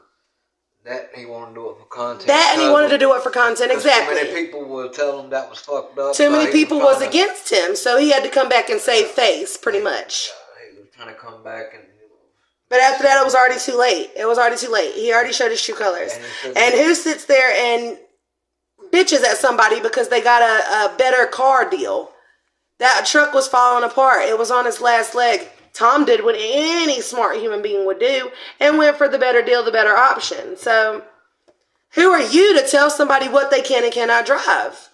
That he wanted to do it for content. He wanted to do it for content, exactly. Too many people would tell him that was fucked up. Too many people was against him, so he had to come back and save face, pretty much. He was trying to come back and... But after that, it was already too late. He already showed his true colors. And who sits there and bitches at somebody because they got a better car deal? That truck was falling apart. It was on its last leg. Tom did what any smart human being would do and went for the better deal, the better option. So, who are you to tell somebody what they can and cannot drive?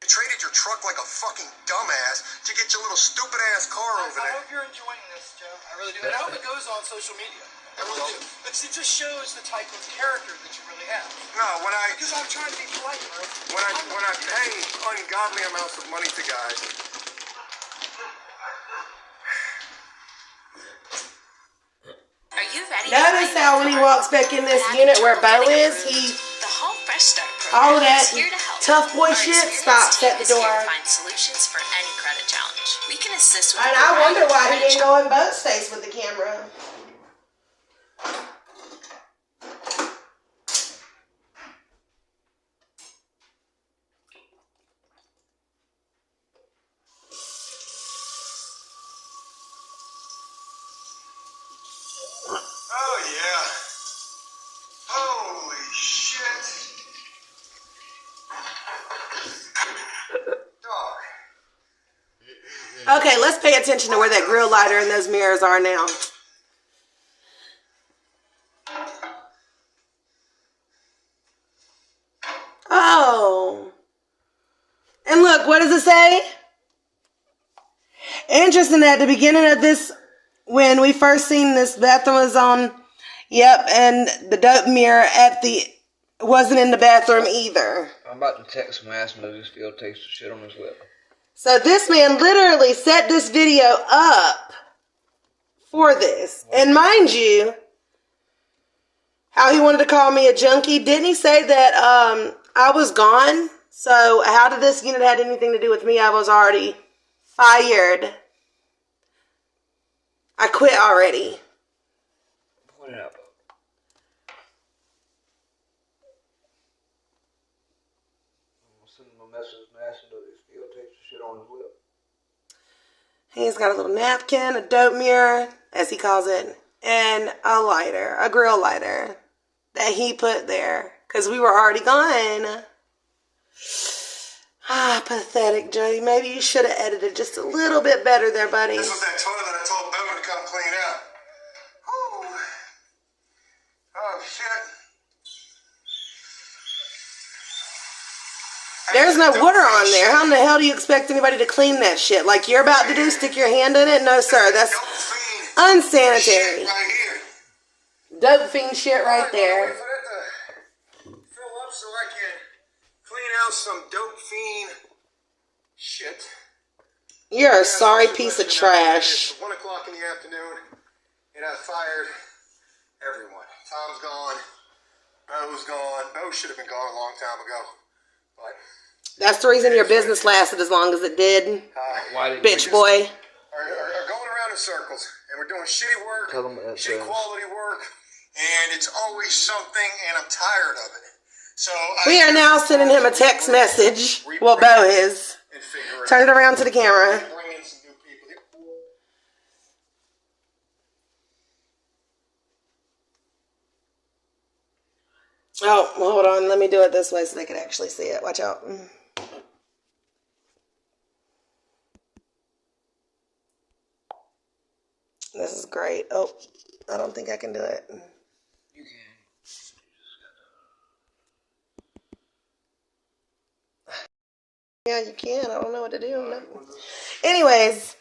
You traded your truck like a fucking dumbass to get your little stupid ass car over there. I hope you're enjoying this, Joe. I really do. And I hope it goes on social media. I really do. It just shows the type of character that you really have. No, Because I'm trying to be polite, bro. when I pay ungodly amounts of money to guys. Are you ready? Notice how when he walks back in this unit where Bo is, The Home Fresh Start all program that is here to help. tough boy Our shit experienced stops team at the is here door. to find solutions for any credit challenge. We can assist with And a I variety wonder of why he credit didn't go in Bo's face with the camera. yeah. Holy shit. Dog. Okay, let's pay attention to where that grill lighter and those mirrors are now. Oh. And look, what does it say? Interesting, at the beginning of this, when we first seen this, bathroom was on, yep, and the dope mirror wasn't in the bathroom either. I'm about to text him asking does he still taste the shit on his lip. So this man literally set this video up for this. And mind you, how he wanted to call me a junkie, didn't he say that I was gone? So how did this unit have anything to do with me? I was already fired. I quit already. Put it up. I'm send him a message and asking does he still taste the shit on his lip. He's got a little napkin, a dope mirror, as he calls it, and a lighter, a grill lighter that he put there because we were already gone. Ah, pathetic, Jody. Maybe you should have edited just a little bit better there, buddy. This was that toilet I told Boone to come clean out. Whew. Oh, shit. There's no water on there. How in the hell do you expect anybody to clean that shit? Like you're about to do, stick your hand in it? No, sir. That's unsanitary. Right here. Dope fiend shit right there. Wait for that to fill up so I can clean out some dope fiend shit. You're a sorry piece of trash. It's 1 o'clock in the afternoon, and I fired everyone. Tom's gone. Bo's gone. Bo should have been gone a long time ago. But That's the reason your business lasted as long as it did. Why did Bitch boy. are going around in circles, and we're doing shitty work, Tell them that, shitty quality work, and it's always something, and I'm tired of it. So We are now sending him a text message. Well, Bo is. and figure Turn it around to the camera. bring in some new people. Oh, hold on. Let me do it this way so they can actually see it. Watch out. This is great. Oh, I don't think I can do it. You can. Yeah, you can. I don't know what to do. No. Anyways,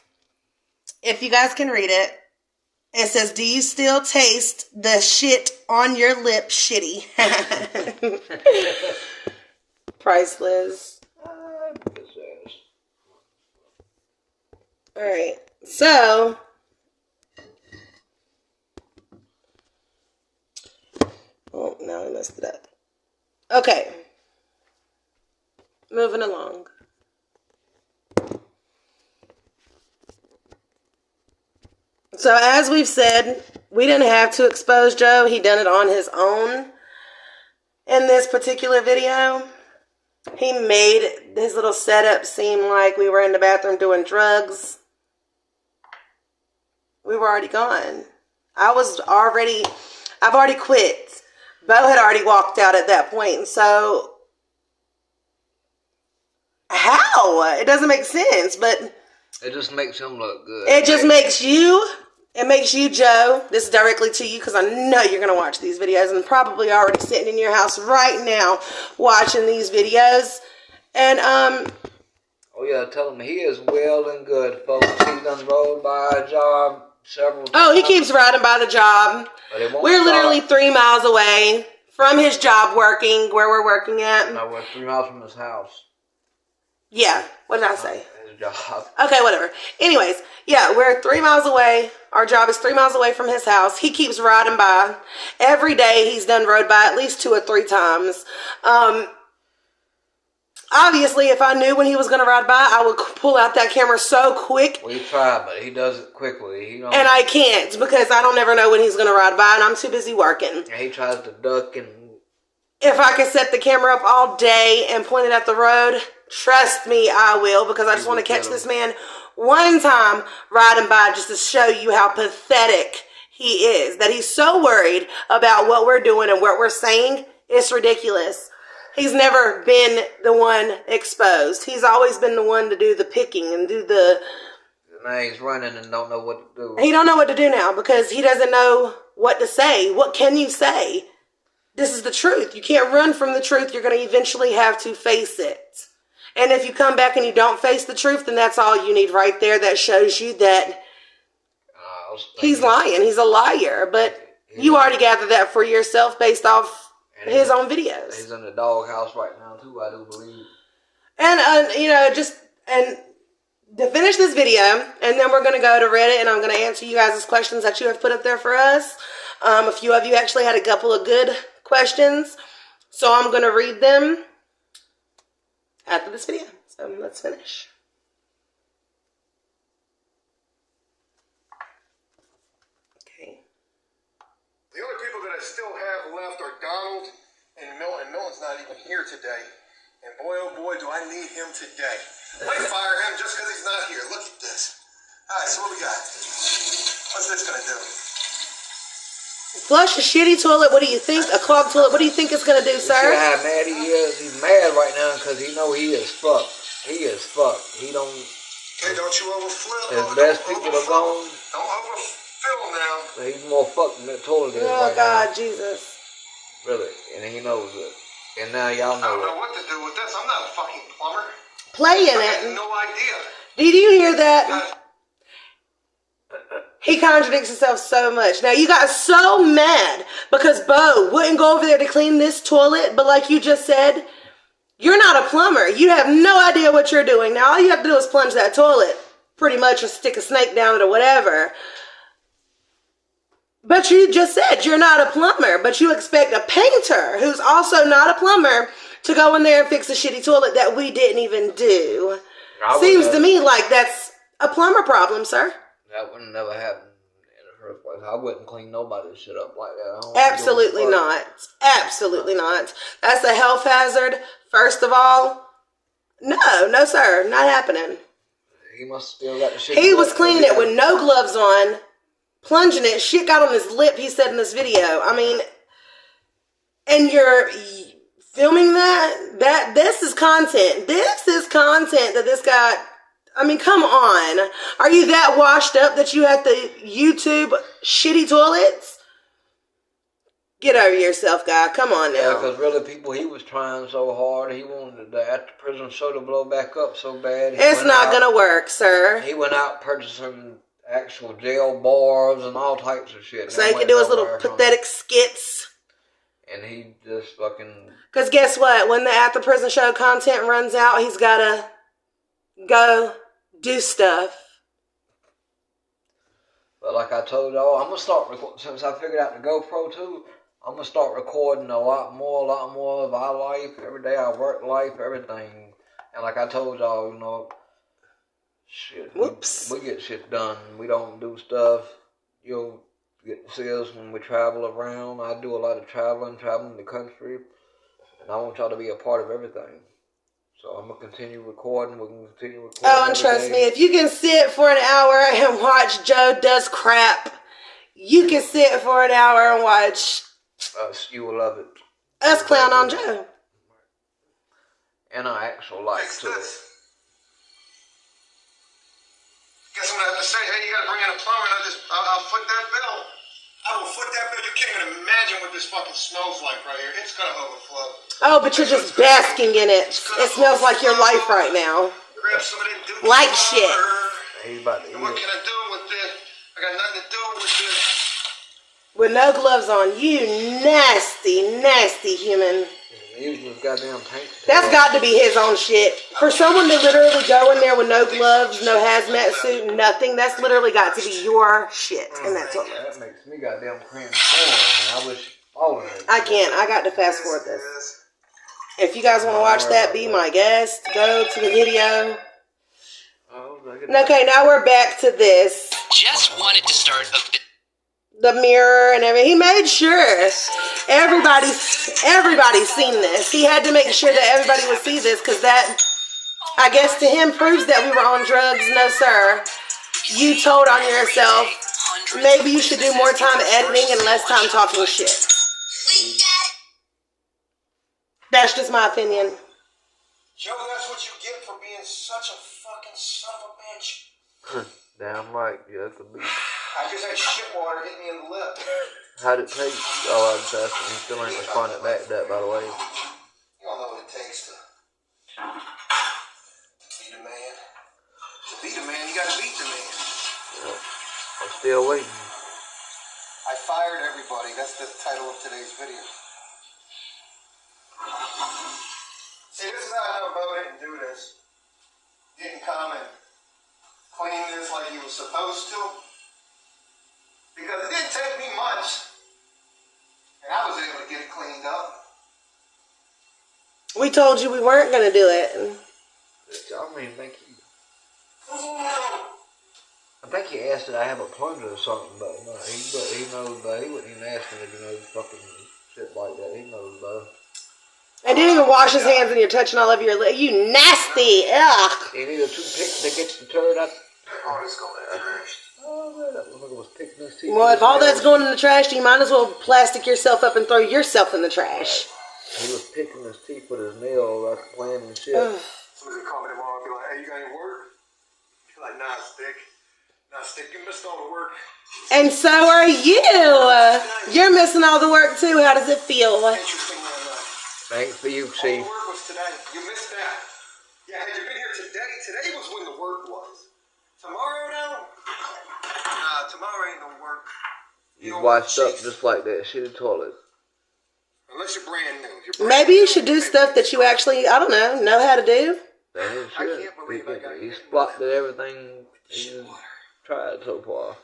if you guys can read it, it says, do you still taste the shit on your lip shitty? Priceless. His ass. All right. So, oh, now I messed it up. Okay. Moving along. So as we've said, we didn't have to expose Joe. He done it on his own in this particular video. He made his little setup seem like we were in the bathroom doing drugs. We were already gone. I've already quit. Bo had already walked out at that point. And so, how? It doesn't make sense, but It just makes him look good. it just makes you, Joe, this is directly to you because I know you're going to watch these videos and probably already sitting in your house right now watching these videos. And, Oh yeah, tell him he is well and good, folks. He's done rolled by a job several times. oh, he keeps riding by the job. But it won't We're stop. literally 3 miles away from his job working, where we're working at. No, we're 3 miles from his house. Yeah, what did I say? His job. Okay, whatever. Anyways, yeah, we're 3 miles away. Our job is 3 miles away from his house. He keeps riding by. Every day he's done rode by at least 2 or 3 times. Obviously, if I knew when he was going to ride by, I would pull out that camera so quick. We try, but he does it quickly. He don't. And I can't because I don't ever know when he's going to ride by and I'm too busy working. He tries to duck and. If I could set the camera up all day and point it at the road, trust me, I will, because I just want to catch this man one time riding by just to show you how pathetic he is. That he's so worried about what we're doing and what we're saying, it's ridiculous. He's never been the one exposed. He's always been the one to do the picking and do the... Now he's running and don't know what to do. He don't know what to do now because he doesn't know what to say. What can you say? This is the truth. You can't run from the truth. You're going to eventually have to face it. And if you come back and you don't face the truth, then that's all you need right there. That shows you that he's lying. He's a liar. But you already gathered that for yourself based off his own videos. He's in the doghouse right now too, I do believe. And you know, and to finish this video, and then we're going to go to Reddit, and I'm going to answer you guys' questions that you have put up there for us. A few of you actually had a couple of good questions, so I'm going to read them after this video. So let's finish. The only people that I still have left are Donald and Milton. Milton's not even here today. And boy, oh boy, do I need him today. Might fire him just because he's not here. Look at this. All right, so what we got? What's this going to do? Flush a shitty toilet. What do you think? A clogged toilet. What do you think it's going to do, sir? See how mad he is? He's mad right now because he know he is fucked. He is fucked. He don't... Hey, don't you overflow. His best people are gone. Don't overfill now. He's more fucked than that toilet is Oh, right God, now. Jesus. Really. And he knows it. And now y'all I don't know know what to do with this. I'm not a fucking plumber. Playing I have it. no idea. Did you hear that? He contradicts himself so much. Now, you got so mad because Bo wouldn't go over there to clean this toilet. But like you just said, you're not a plumber. You have no idea what you're doing. Now, all you have to do is plunge that toilet pretty much or stick a snake down it or whatever. But you just said you're not a plumber. But you expect a painter who's also not a plumber to go in there and fix a shitty toilet that we didn't even do. Seems to me like that's a plumber problem, sir. that would never happen in the first place. I wouldn't clean nobody's shit up like that. I don't Absolutely not. Absolutely not. That's a health hazard. First of all, no, sir, not happening. He must still got the shit. He was cleaning it with no gloves on, plunging it. Shit got on his lip, he said in this video. I mean, and you're filming that this is content. This is content that this guy, I mean, come on. Are you that washed up that you have to YouTube shitty toilets? Get over yourself, guy. Come on now. Yeah, because really, people, he was trying so hard. He wanted the after prison show to blow back up so bad. It's not going to work, sir. He went out purchasing actual jail bars and all types of shit. So he could do his little pathetic skits. And he just fucking... Because guess what? When the after prison show content runs out, he's got to go do stuff. But like I told y'all, I'm going to start recording. Since I figured out the GoPro too, I'm going to start recording a lot more of our life. Every day, our work life, everything. And like I told y'all, you know, shit. Whoops. We get shit done. We don't do stuff. You'll get to see us when we travel around. I do a lot of traveling the country. And I want y'all to be a part of everything. So I'm going to continue recording. We're going to continue recording. Oh, and trust me, if you can sit for an hour and watch Joe does crap, you can sit for an hour and watch us. You will love it. Us clown on Joe. And our actual life, too. Guess I'm going to have to say, hey, you got to bring in a plumber and I'll foot that bill. I will foot that bill. You can't even imagine what this fucking smells like right here. It's going to overflow. Oh, but you're just basking in it. It smells like your life right now. Grab some of that dude. Like shit. He's about to eat What it. can I do with this? I got nothing to do with this. With no gloves on. You nasty human. Using his goddamn tank. That's got to be his own shit. For someone to literally go in there with no gloves, no hazmat suit, nothing, that's literally got to be your shit in that toilet. That makes me goddamn cramped corn. I wish all of it. I can't. I got to fast forward this. If you guys want to watch that, be my guest. Go to the video. Okay, now we're back to this. Just wanted to start a The mirror and everything. He made sure everybody's seen this. He had to make sure that everybody would see this because that, I guess to him, proves that we were on drugs. No, sir. You told on yourself maybe you should do more time editing and less time talking shit. That's just my opinion. Joe, that's what you get for being such a fucking son of a bitch. Damn right, yeah, it could be. I just had shit water hit me in the lip. How'd it taste? Oh, I just asked him. He still ain't responded back to that, by the way. You all know what it takes to beat a man. To beat a man, you gotta beat the man. Yeah. I'm still waiting. I fired everybody. That's the title of today's video. See, this is how I know Bo didn't do this. Didn't come and clean this like he was supposed to. Because it didn't take me much. And I was able to get it cleaned up. We told you we weren't going to do it. I mean, I think he asked that I have a plunger or something, but no, he knows, but he wouldn't even ask me to do no fucking shit like that. He knows, though. And didn't even wash his hands and you're touching all over your leg. You nasty. Ugh. He need a toothpick that gets the turd out. Oh, it's going in the trash. Oh, man, that motherfucker was picking his teeth. Well, if all that's going in the trash, you might as well plastic yourself up and throw yourself in the trash. He was picking his teeth with his nail, like playing and shit. Somebody's gonna call me tomorrow and be like, hey, you got any work? You're like, nah, Stick. Nah, Stick, you missed all the work. And so are you. You're missing all the work, too. How does it feel? Interesting, Thanks for you, all Chief. the work was today. You missed that. Yeah, had you been here today was when the work was. Tomorrow, now? Nah, tomorrow ain't no work. You washed up just like that shitty toilet. Unless you're brand new. Maybe you should do stuff that you actually, I don't know how to do. That is I shit. can't believe I got He's blocked at everything he's tried so far.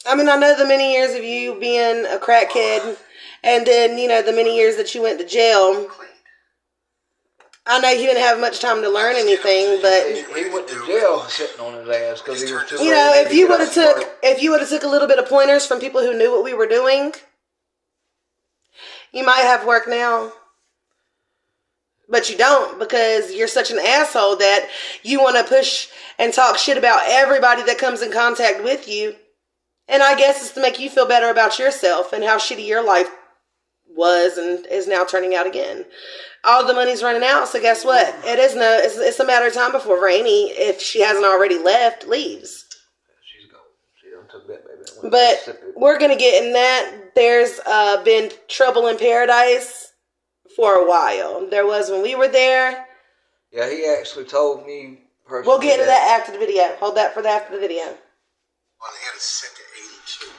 I mean, I know the many years of you being a crackhead, and then, the many years that you went to jail. I know you didn't have much time to learn anything, but He went to jail sitting on his ass because he was too if you would have took a little bit of pointers from people who knew what we were doing, you might have work now. But you don't, because you're such an asshole that you want to push and talk shit about everybody that comes in contact with you. And I guess it's to make you feel better about yourself and how shitty your life was and is now turning out again. All the money's running out, so guess what? It's a matter of time before Rainey, if she hasn't already left, leaves. She's gone. She done took that baby. But we're going to get in that. There's been trouble in paradise for a while. There was when we were there. Yeah, he actually told me personally. We'll get into that after the video. Hold that for after the video. On the head is set to 82.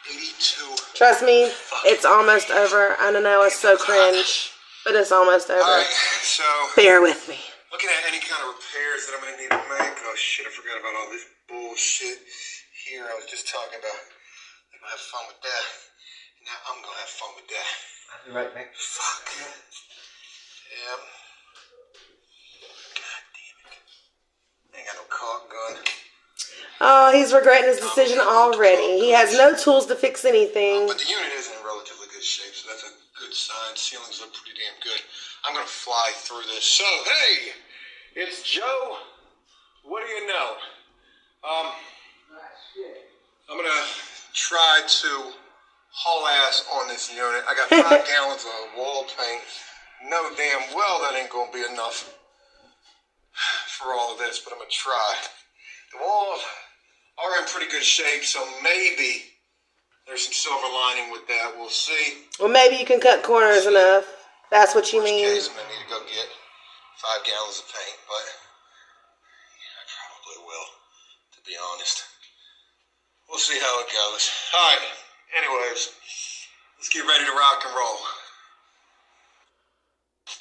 82. Trust me, it's almost over. I don't know, it's so cringe, but it's almost over. Alright, so Bear with me. looking at any kind of repairs that I'm gonna need to make. Oh shit, I forgot about all this bullshit here. I was just talking about they're gonna have fun with that. Now I'm gonna have fun with that. I'll be right back. Fuck. Yeah. God damn it. I ain't got no caulk gun. Oh, he's regretting his decision already. He has no tools to fix anything. But the unit is in relatively good shape, so that's a good sign. Ceilings look pretty damn good. I'm gonna fly through this. So, hey, it's Joe. What do you know? I'm gonna try to haul ass on this unit. I got 5 gallons of wall paint. No damn well that ain't gonna be enough for all of this, but I'm gonna try. The walls are in pretty good shape, so maybe there's some silver lining with that. We'll see. Well, maybe you can cut corners enough. That's what you Worst mean. case, I'm gonna need to go get 5 gallons of paint, but I probably will, to be honest. We'll see how it goes. All right. Anyways, let's get ready to rock and roll.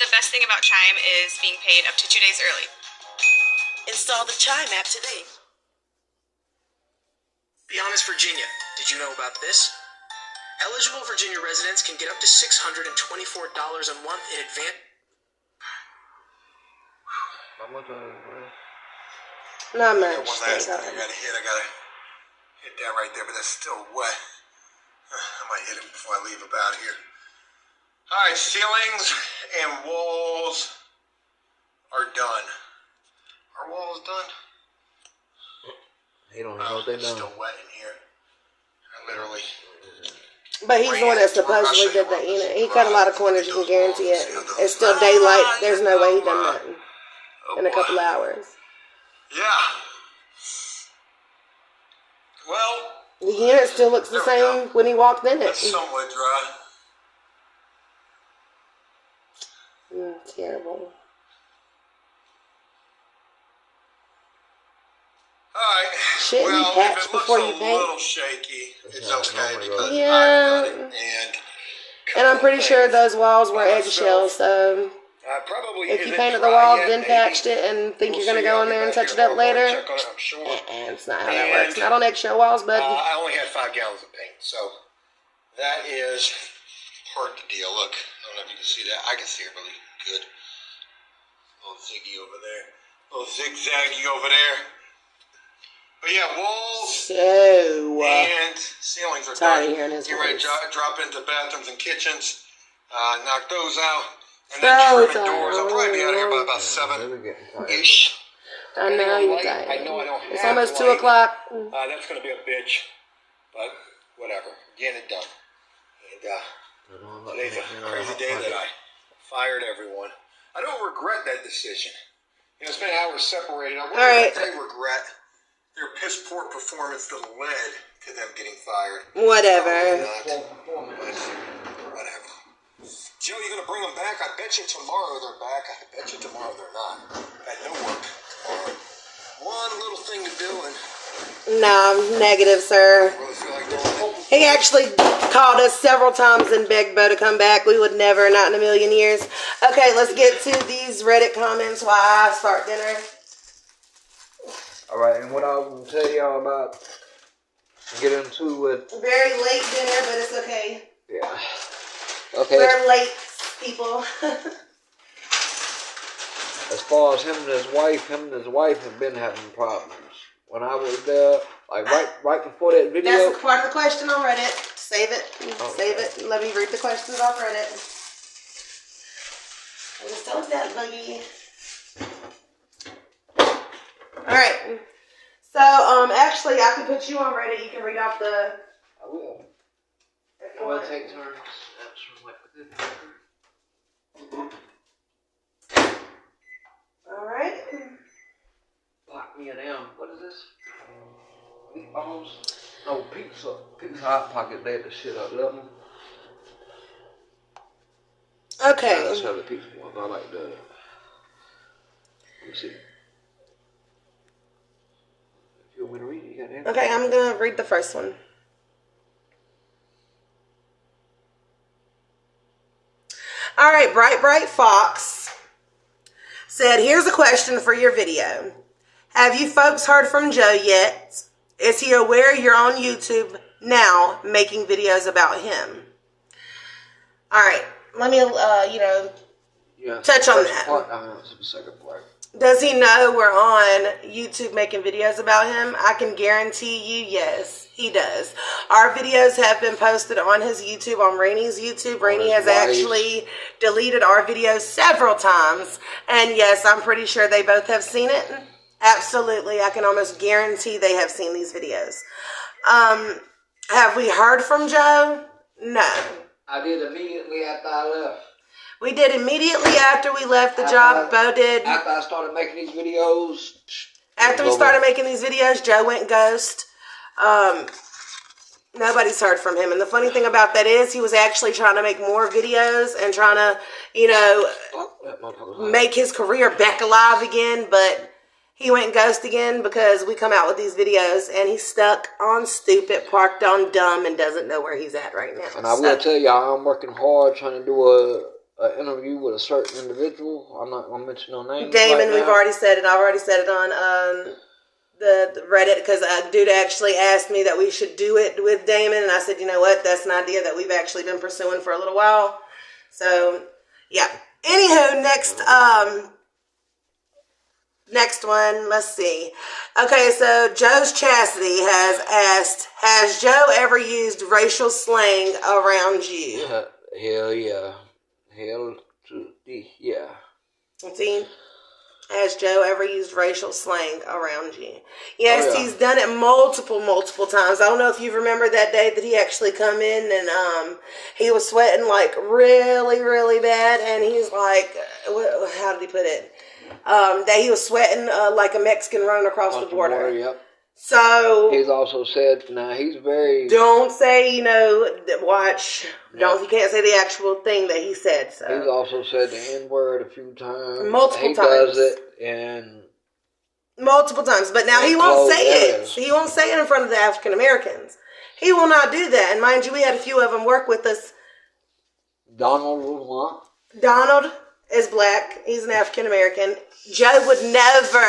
The best thing about Chime is being paid up to 2 days early. Install the Chime app today. Be Honest Virginia, did you know about this? Eligible Virginia residents can get up to $624 a month in advance. Not much. One last thing I gotta hit. I gotta hit that right there, but that's still wet. I might hit it before I leave about here. All right, ceilings and walls are done. Are walls done? He don't know what they It's done. still wet in here. literally. But he's the one that supposedly did that. You know, he cut a lot of corners. You can guarantee it. It's still daylight. There's no way he done nothing in a couple hours. Yeah. Well, the unit still looks the same when he walked in it. It's somewhat dry. Terrible. Alright. Shouldn't well, you patch if it before looks you paint? a little shaky, it's okay because Yeah. I got it. And I'm pretty sure those walls were eggshells, so if you painted the walls, then patched it, and think you're going to go in there and touch it up later, it's not how that works. Not on eggshell walls, but... I only had 5 gallons of paint, so that is part of the deal. Look, I don't know if you can see that. I can see it really good. A little ziggy over there. A little zigzaggy over there. But yeah, walls and ceilings are done. Get ready to drop into bathrooms and kitchens. Knock those out. And then trim doors. I'll probably be out here by about 7-ish. I know you're tired. I know I don't have It's almost 2 light. o'clock. That's going to be a bitch. But whatever. Getting it done. And today's a crazy day that I fired everyone. I don't regret that decision. You know, it's been hours separated. I wouldn't say regret. Their piss poor performance that led to them getting fired. Whatever. Whatever. Joe, you gonna bring them back? I bet you tomorrow they're back. I bet you tomorrow they're not. At no work tomorrow. One little thing to do and... No, negative, sir. Really feel like doing it. He actually called us several times and begged Bo to come back. We would never, not in a million years. Okay, let's get to these Reddit comments while I start dinner. Alright, and what I was going to tell y'all about, get into with... Very late dinner, but it's okay. Yeah. Okay. We're late, people. As far as him and his wife have been having problems. When I was there, like right before that video... That's part of the question on Reddit. Save it. Okay. Save it. Let me read the questions off Reddit. I just told that buggy. Alright. So, actually, I can put you on Reddit. You can read off the... I will. I'm going to take turns. Alright. Lock me down. What is this? Meatballs? No, pizza. Pizza Hot Pocket. They had the shit up. Love them. Okay. Let's have the pizza ones. I like that. Let me see. If you want me to read it, you got that? Okay, I'm going to read the first one. Alright, Bright Fox said, here's a question for your video. Have you folks heard from Joe yet? Is he aware you're on YouTube now making videos about him? Alright, let me, touch on that. Second part. Does he know we're on YouTube making videos about him? I can guarantee you, yes, he does. Our videos have been posted on his YouTube, on Rainy's YouTube. Rainy has actually deleted our videos several times. And yes, I'm pretty sure they both have seen it. Absolutely. I can almost guarantee they have seen these videos. Have we heard from Joe? No. I did immediately after I left. We did immediately after we left the job. Bo did. After I started making these videos. After we started making these videos, Joe went ghost. Nobody's heard from him. And the funny thing about that is he was actually trying to make more videos and trying to, make his career back alive again. But he went ghost again because we come out with these videos and he's stuck on stupid, parked on dumb, and doesn't know where he's at right now. And I will tell y'all, I'm working hard trying to do an interview with a certain individual. I'm not going to mention no names. Damon, right we've already said it. I've already said it on the Reddit because a dude actually asked me that we should do it with Damon. And I said, you know what? That's an idea that we've actually been pursuing for a little while. So, yeah. Anywho, next one. Let's see. Okay, so Joe's Chastity has asked, has Joe ever used racial slang around you? Hell yeah. Hell to the, yeah. See? Has Joe ever used racial slang around you? Yes, Oh, yeah. he's done it multiple times. I don't know if you remember that day that he actually come in and he was sweating like really, really bad, and he's like, how did he put it? That he was sweating like a Mexican running across the border. Yep. So He's also said, now he's very... don't say, you can't say the actual thing that he said. So He's also said the N-word a few times. Multiple he times. Does it, and... multiple times, but now he won't say it. He won't say it in front of the African Americans. He will not do that. And mind you, we had a few of them work with us. Donald was one. Donald is black. He's an African American. Joe would never,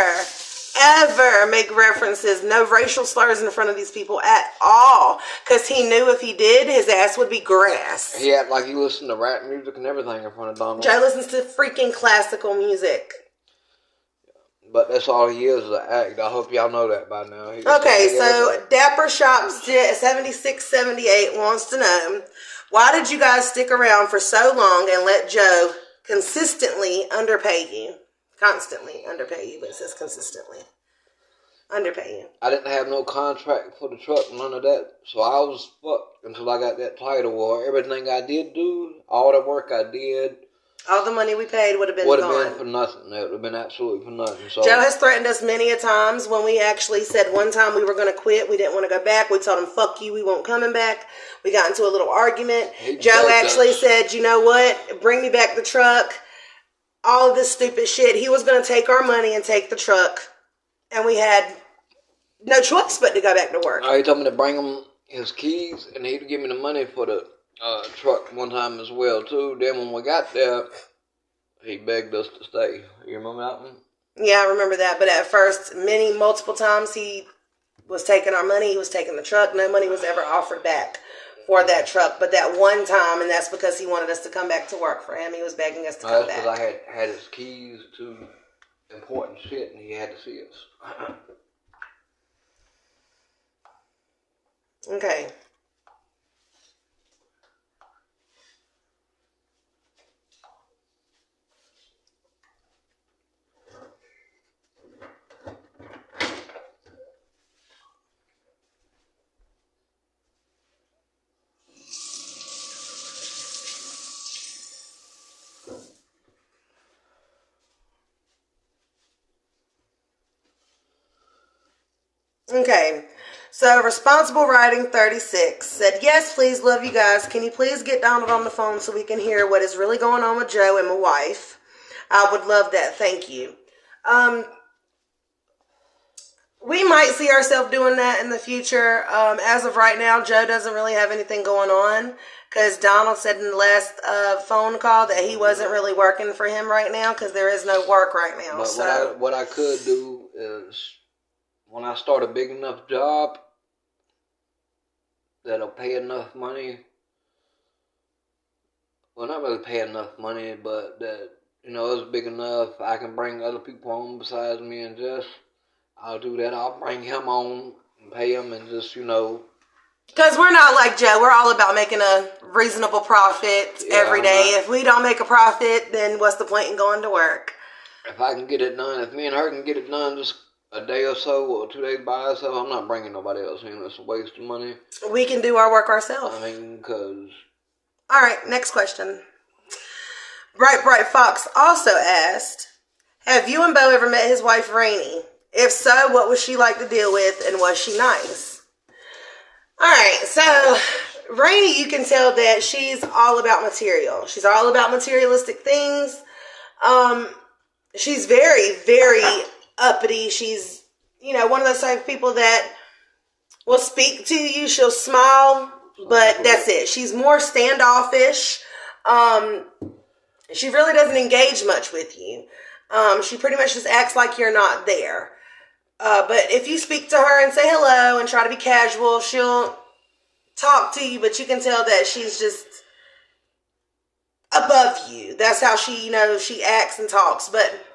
ever make references, no racial slurs in front of these people at all. Because he knew if he did, his ass would be grass. He acted like he listened to rap music and everything in front of Donald. Joe listens to freaking classical music. But that's all he is an act. I hope y'all know that by now. Okay, so Dapper Shops 7678 wants to know, why did you guys stick around for so long and let Joe consistently underpay you? Constantly underpay you, but it says consistently underpay you. I didn't have no contract for the truck, none of that. So I was fucked until I got that title war. Everything I did do, all the work I did, all the money we paid would have been gone. Been for nothing. It would have been absolutely for nothing. So Joe has threatened us many a times. When we actually said one time we were going to quit, we didn't want to go back. We told him, fuck you, we won't coming back. We got into a little argument. Joe actually said, you know what, bring me back the truck. All of this stupid shit. He was going to take our money and take the truck. And we had no choice but to go back to work. He told me to bring him his keys, and he'd give me the money for the truck one time as well, too. Then when we got there, he begged us to stay. You remember that one? Yeah, I remember that. But at first, multiple times, he was taking our money. He was taking the truck. No money was ever offered back for that truck. But that one time, and that's because he wanted us to come back to work for him. He was begging us to come back. That's because I had his keys to important shit, and he had to see us. Okay. Okay, so Responsible Writing 36 said, yes, please, love you guys. Can you please get Donald on the phone so we can hear what is really going on with Joe and my wife? I would love that. Thank you. We might see ourselves doing that in the future. As of right now, Joe doesn't really have anything going on because Donald said in the last phone call that he wasn't really working for him right now because there is no work right now. But so what I could do is, when I start a big enough job that'll pay enough money, well, not really pay enough money, but that, it's big enough, I can bring other people on besides me and Jess. I'll do that. I'll bring him on and pay him and just, Because we're not like Joe. We're all about making a reasonable profit every day. If we don't make a profit, then what's the point in going to work? If I can get it done, if me and her can get it done just a day or so or 2 days by ourselves, I'm not bringing nobody else in. It's a waste of money. We can do our work ourselves. Because... All right, next question. Bright Fox also asked, have you and Bo ever met his wife, Rainey? If so, what was she like to deal with, and was she nice? All right, so Rainey, you can tell that she's all about material. She's all about materialistic things. She's very, very uppity. She's, one of those type of people that will speak to you. She'll smile, but that's it. She's more standoffish. She really doesn't engage much with you. She pretty much just acts like you're not there. But if you speak to her and say hello and try to be casual, she'll talk to you, but you can tell that she's just above you. That's how she, she acts and talks. But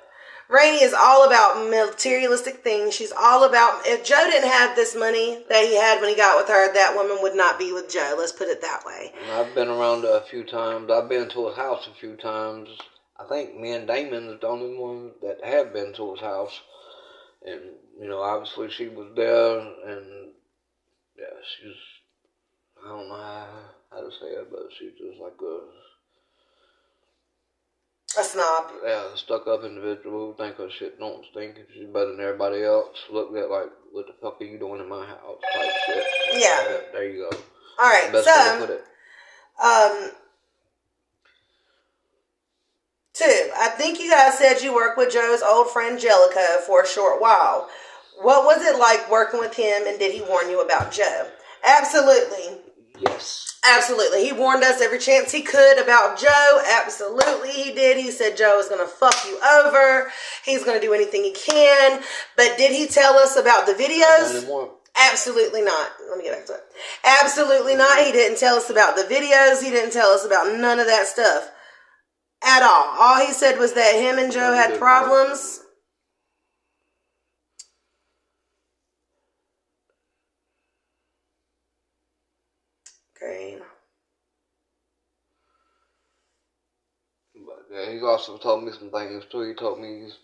Rainey is all about materialistic things. She's all about, if Joe didn't have this money that he had when he got with her, that woman would not be with Joe. Let's put it that way. I've been around her a few times. I've been to his house a few times. I think me and Damon is the only ones that have been to his house. And, you know, obviously she was there, and, yeah, she's, I don't know how to say it, but she's just like a snob. Yeah, stuck up individual who think her shit don't stink and she's better than everybody else. Looked at like, what the fuck are you doing in my house type shit. Yeah. There you go. Alright, Best way to put it. 2, I think you guys said you worked with Joe's old friend Jellicoe for a short while. What was it like working with him, and did he warn you about Joe? Absolutely. Yes. Absolutely. He warned us every chance he could about Joe. Absolutely he did. He said Joe is going to fuck you over. He's going to do anything he can. But did he tell us about the videos? Absolutely not. Let me get back to it. Absolutely not. He didn't tell us about the videos. He didn't tell us about none of that stuff. At all. All he said was that him and Joe had problems. Okay. But yeah, he also told me some things too. He told me he's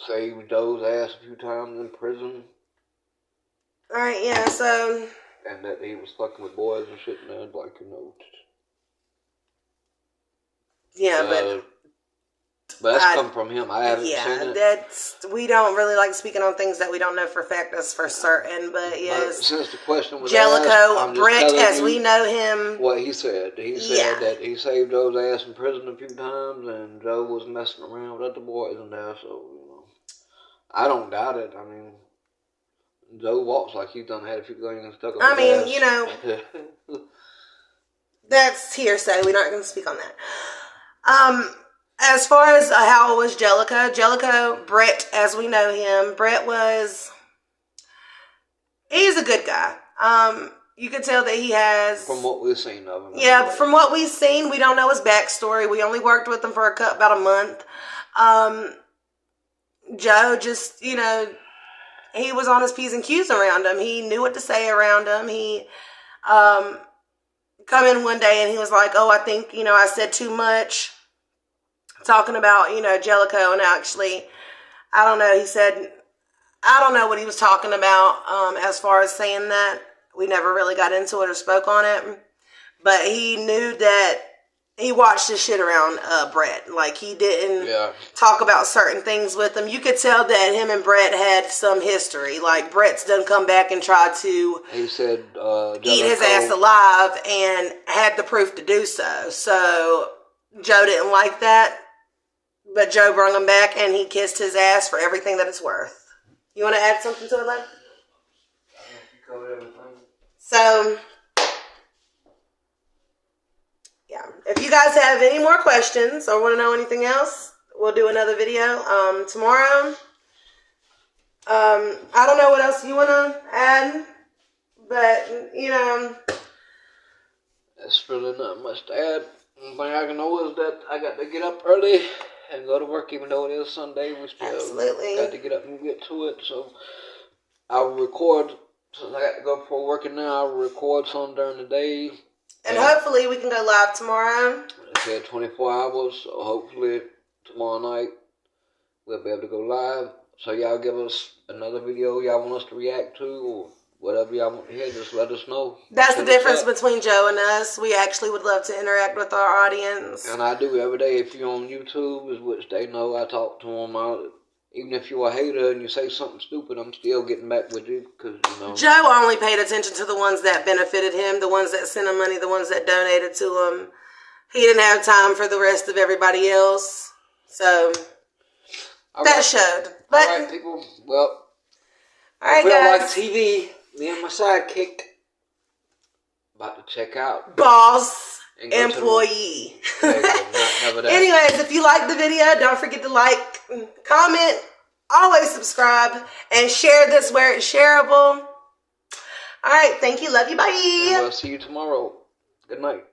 saved Joe's ass a few times in prison. Alright, yeah, so. And that he was fucking with boys and shit, and I'd like, you know. Yeah, but that's come from him. I haven't seen it. We don't really like speaking on things that we don't know for fact, that's for certain. But yes, since the question was Jellicoe, asked, Brett, as we know him. What he said. He said that he saved Joe's ass in prison a few times, and Joe was messing around with other boys in there. So, you know, I don't doubt it. I mean, Joe walks like he's done had a few things stuck on his ass. You know, that's hearsay. We're not going to speak on that. As far as how was Jellicoe, Brett, as we know him, he's a good guy. You could tell that he has... From what we've seen of him. Yeah, from what we've seen, we don't know his backstory. We only worked with him for about a month. Joe just, you know, he was on his P's and Q's around him. He knew what to say around him. He come in one day and he was like, oh, I think, you know, I said too much. Talking about, you know, Jellicoe, and actually, I don't know, he said, I don't know what he was talking about as far as saying that. We never really got into it or spoke on it. But he knew that he watched his shit around Brett. Like, he didn't talk about certain things with him. You could tell that him and Brett had some history. Like, Brett's done come back and tried to he said, eat his ass alive and had the proof to do so. So, Joe didn't like that. But Joe brought him back, and he kissed his ass for everything that it's worth. You want to add something to it, Len? You covered everything. So, yeah. If you guys have any more questions or want to know anything else, we'll do another video tomorrow. I don't know what else you want to add, but, you know. There's really not much to add. The only thing I can know is that I got to get up early and go to work, even though it is Sunday. We still got to get up and get to it. So I'll record, since I got to go before working now, I'll record some during the day. And hopefully we can go live tomorrow. I said 24 hours, so hopefully tomorrow night we'll be able to go live. So y'all give us another video y'all want us to react to, or whatever y'all want to hear, just let us know. That's the difference between Joe and us. We actually would love to interact with our audience. And I do every day. If you're on YouTube, which they know, I talk to them. Even if you're a hater and you say something stupid, I'm still getting back with you. Cause, you know. Joe only paid attention to the ones that benefited him, the ones that sent him money, the ones that donated to him. He didn't have time for the rest of everybody else. So, that showed. But, all right, people. Well, all right, guys. Like TV. Me and my sidekick about to check out. Boss employee. Anyways, if you like the video, don't forget to like, comment, always subscribe, and share this where it's shareable. All right, thank you, love you, bye. And we'll see you tomorrow. Good night.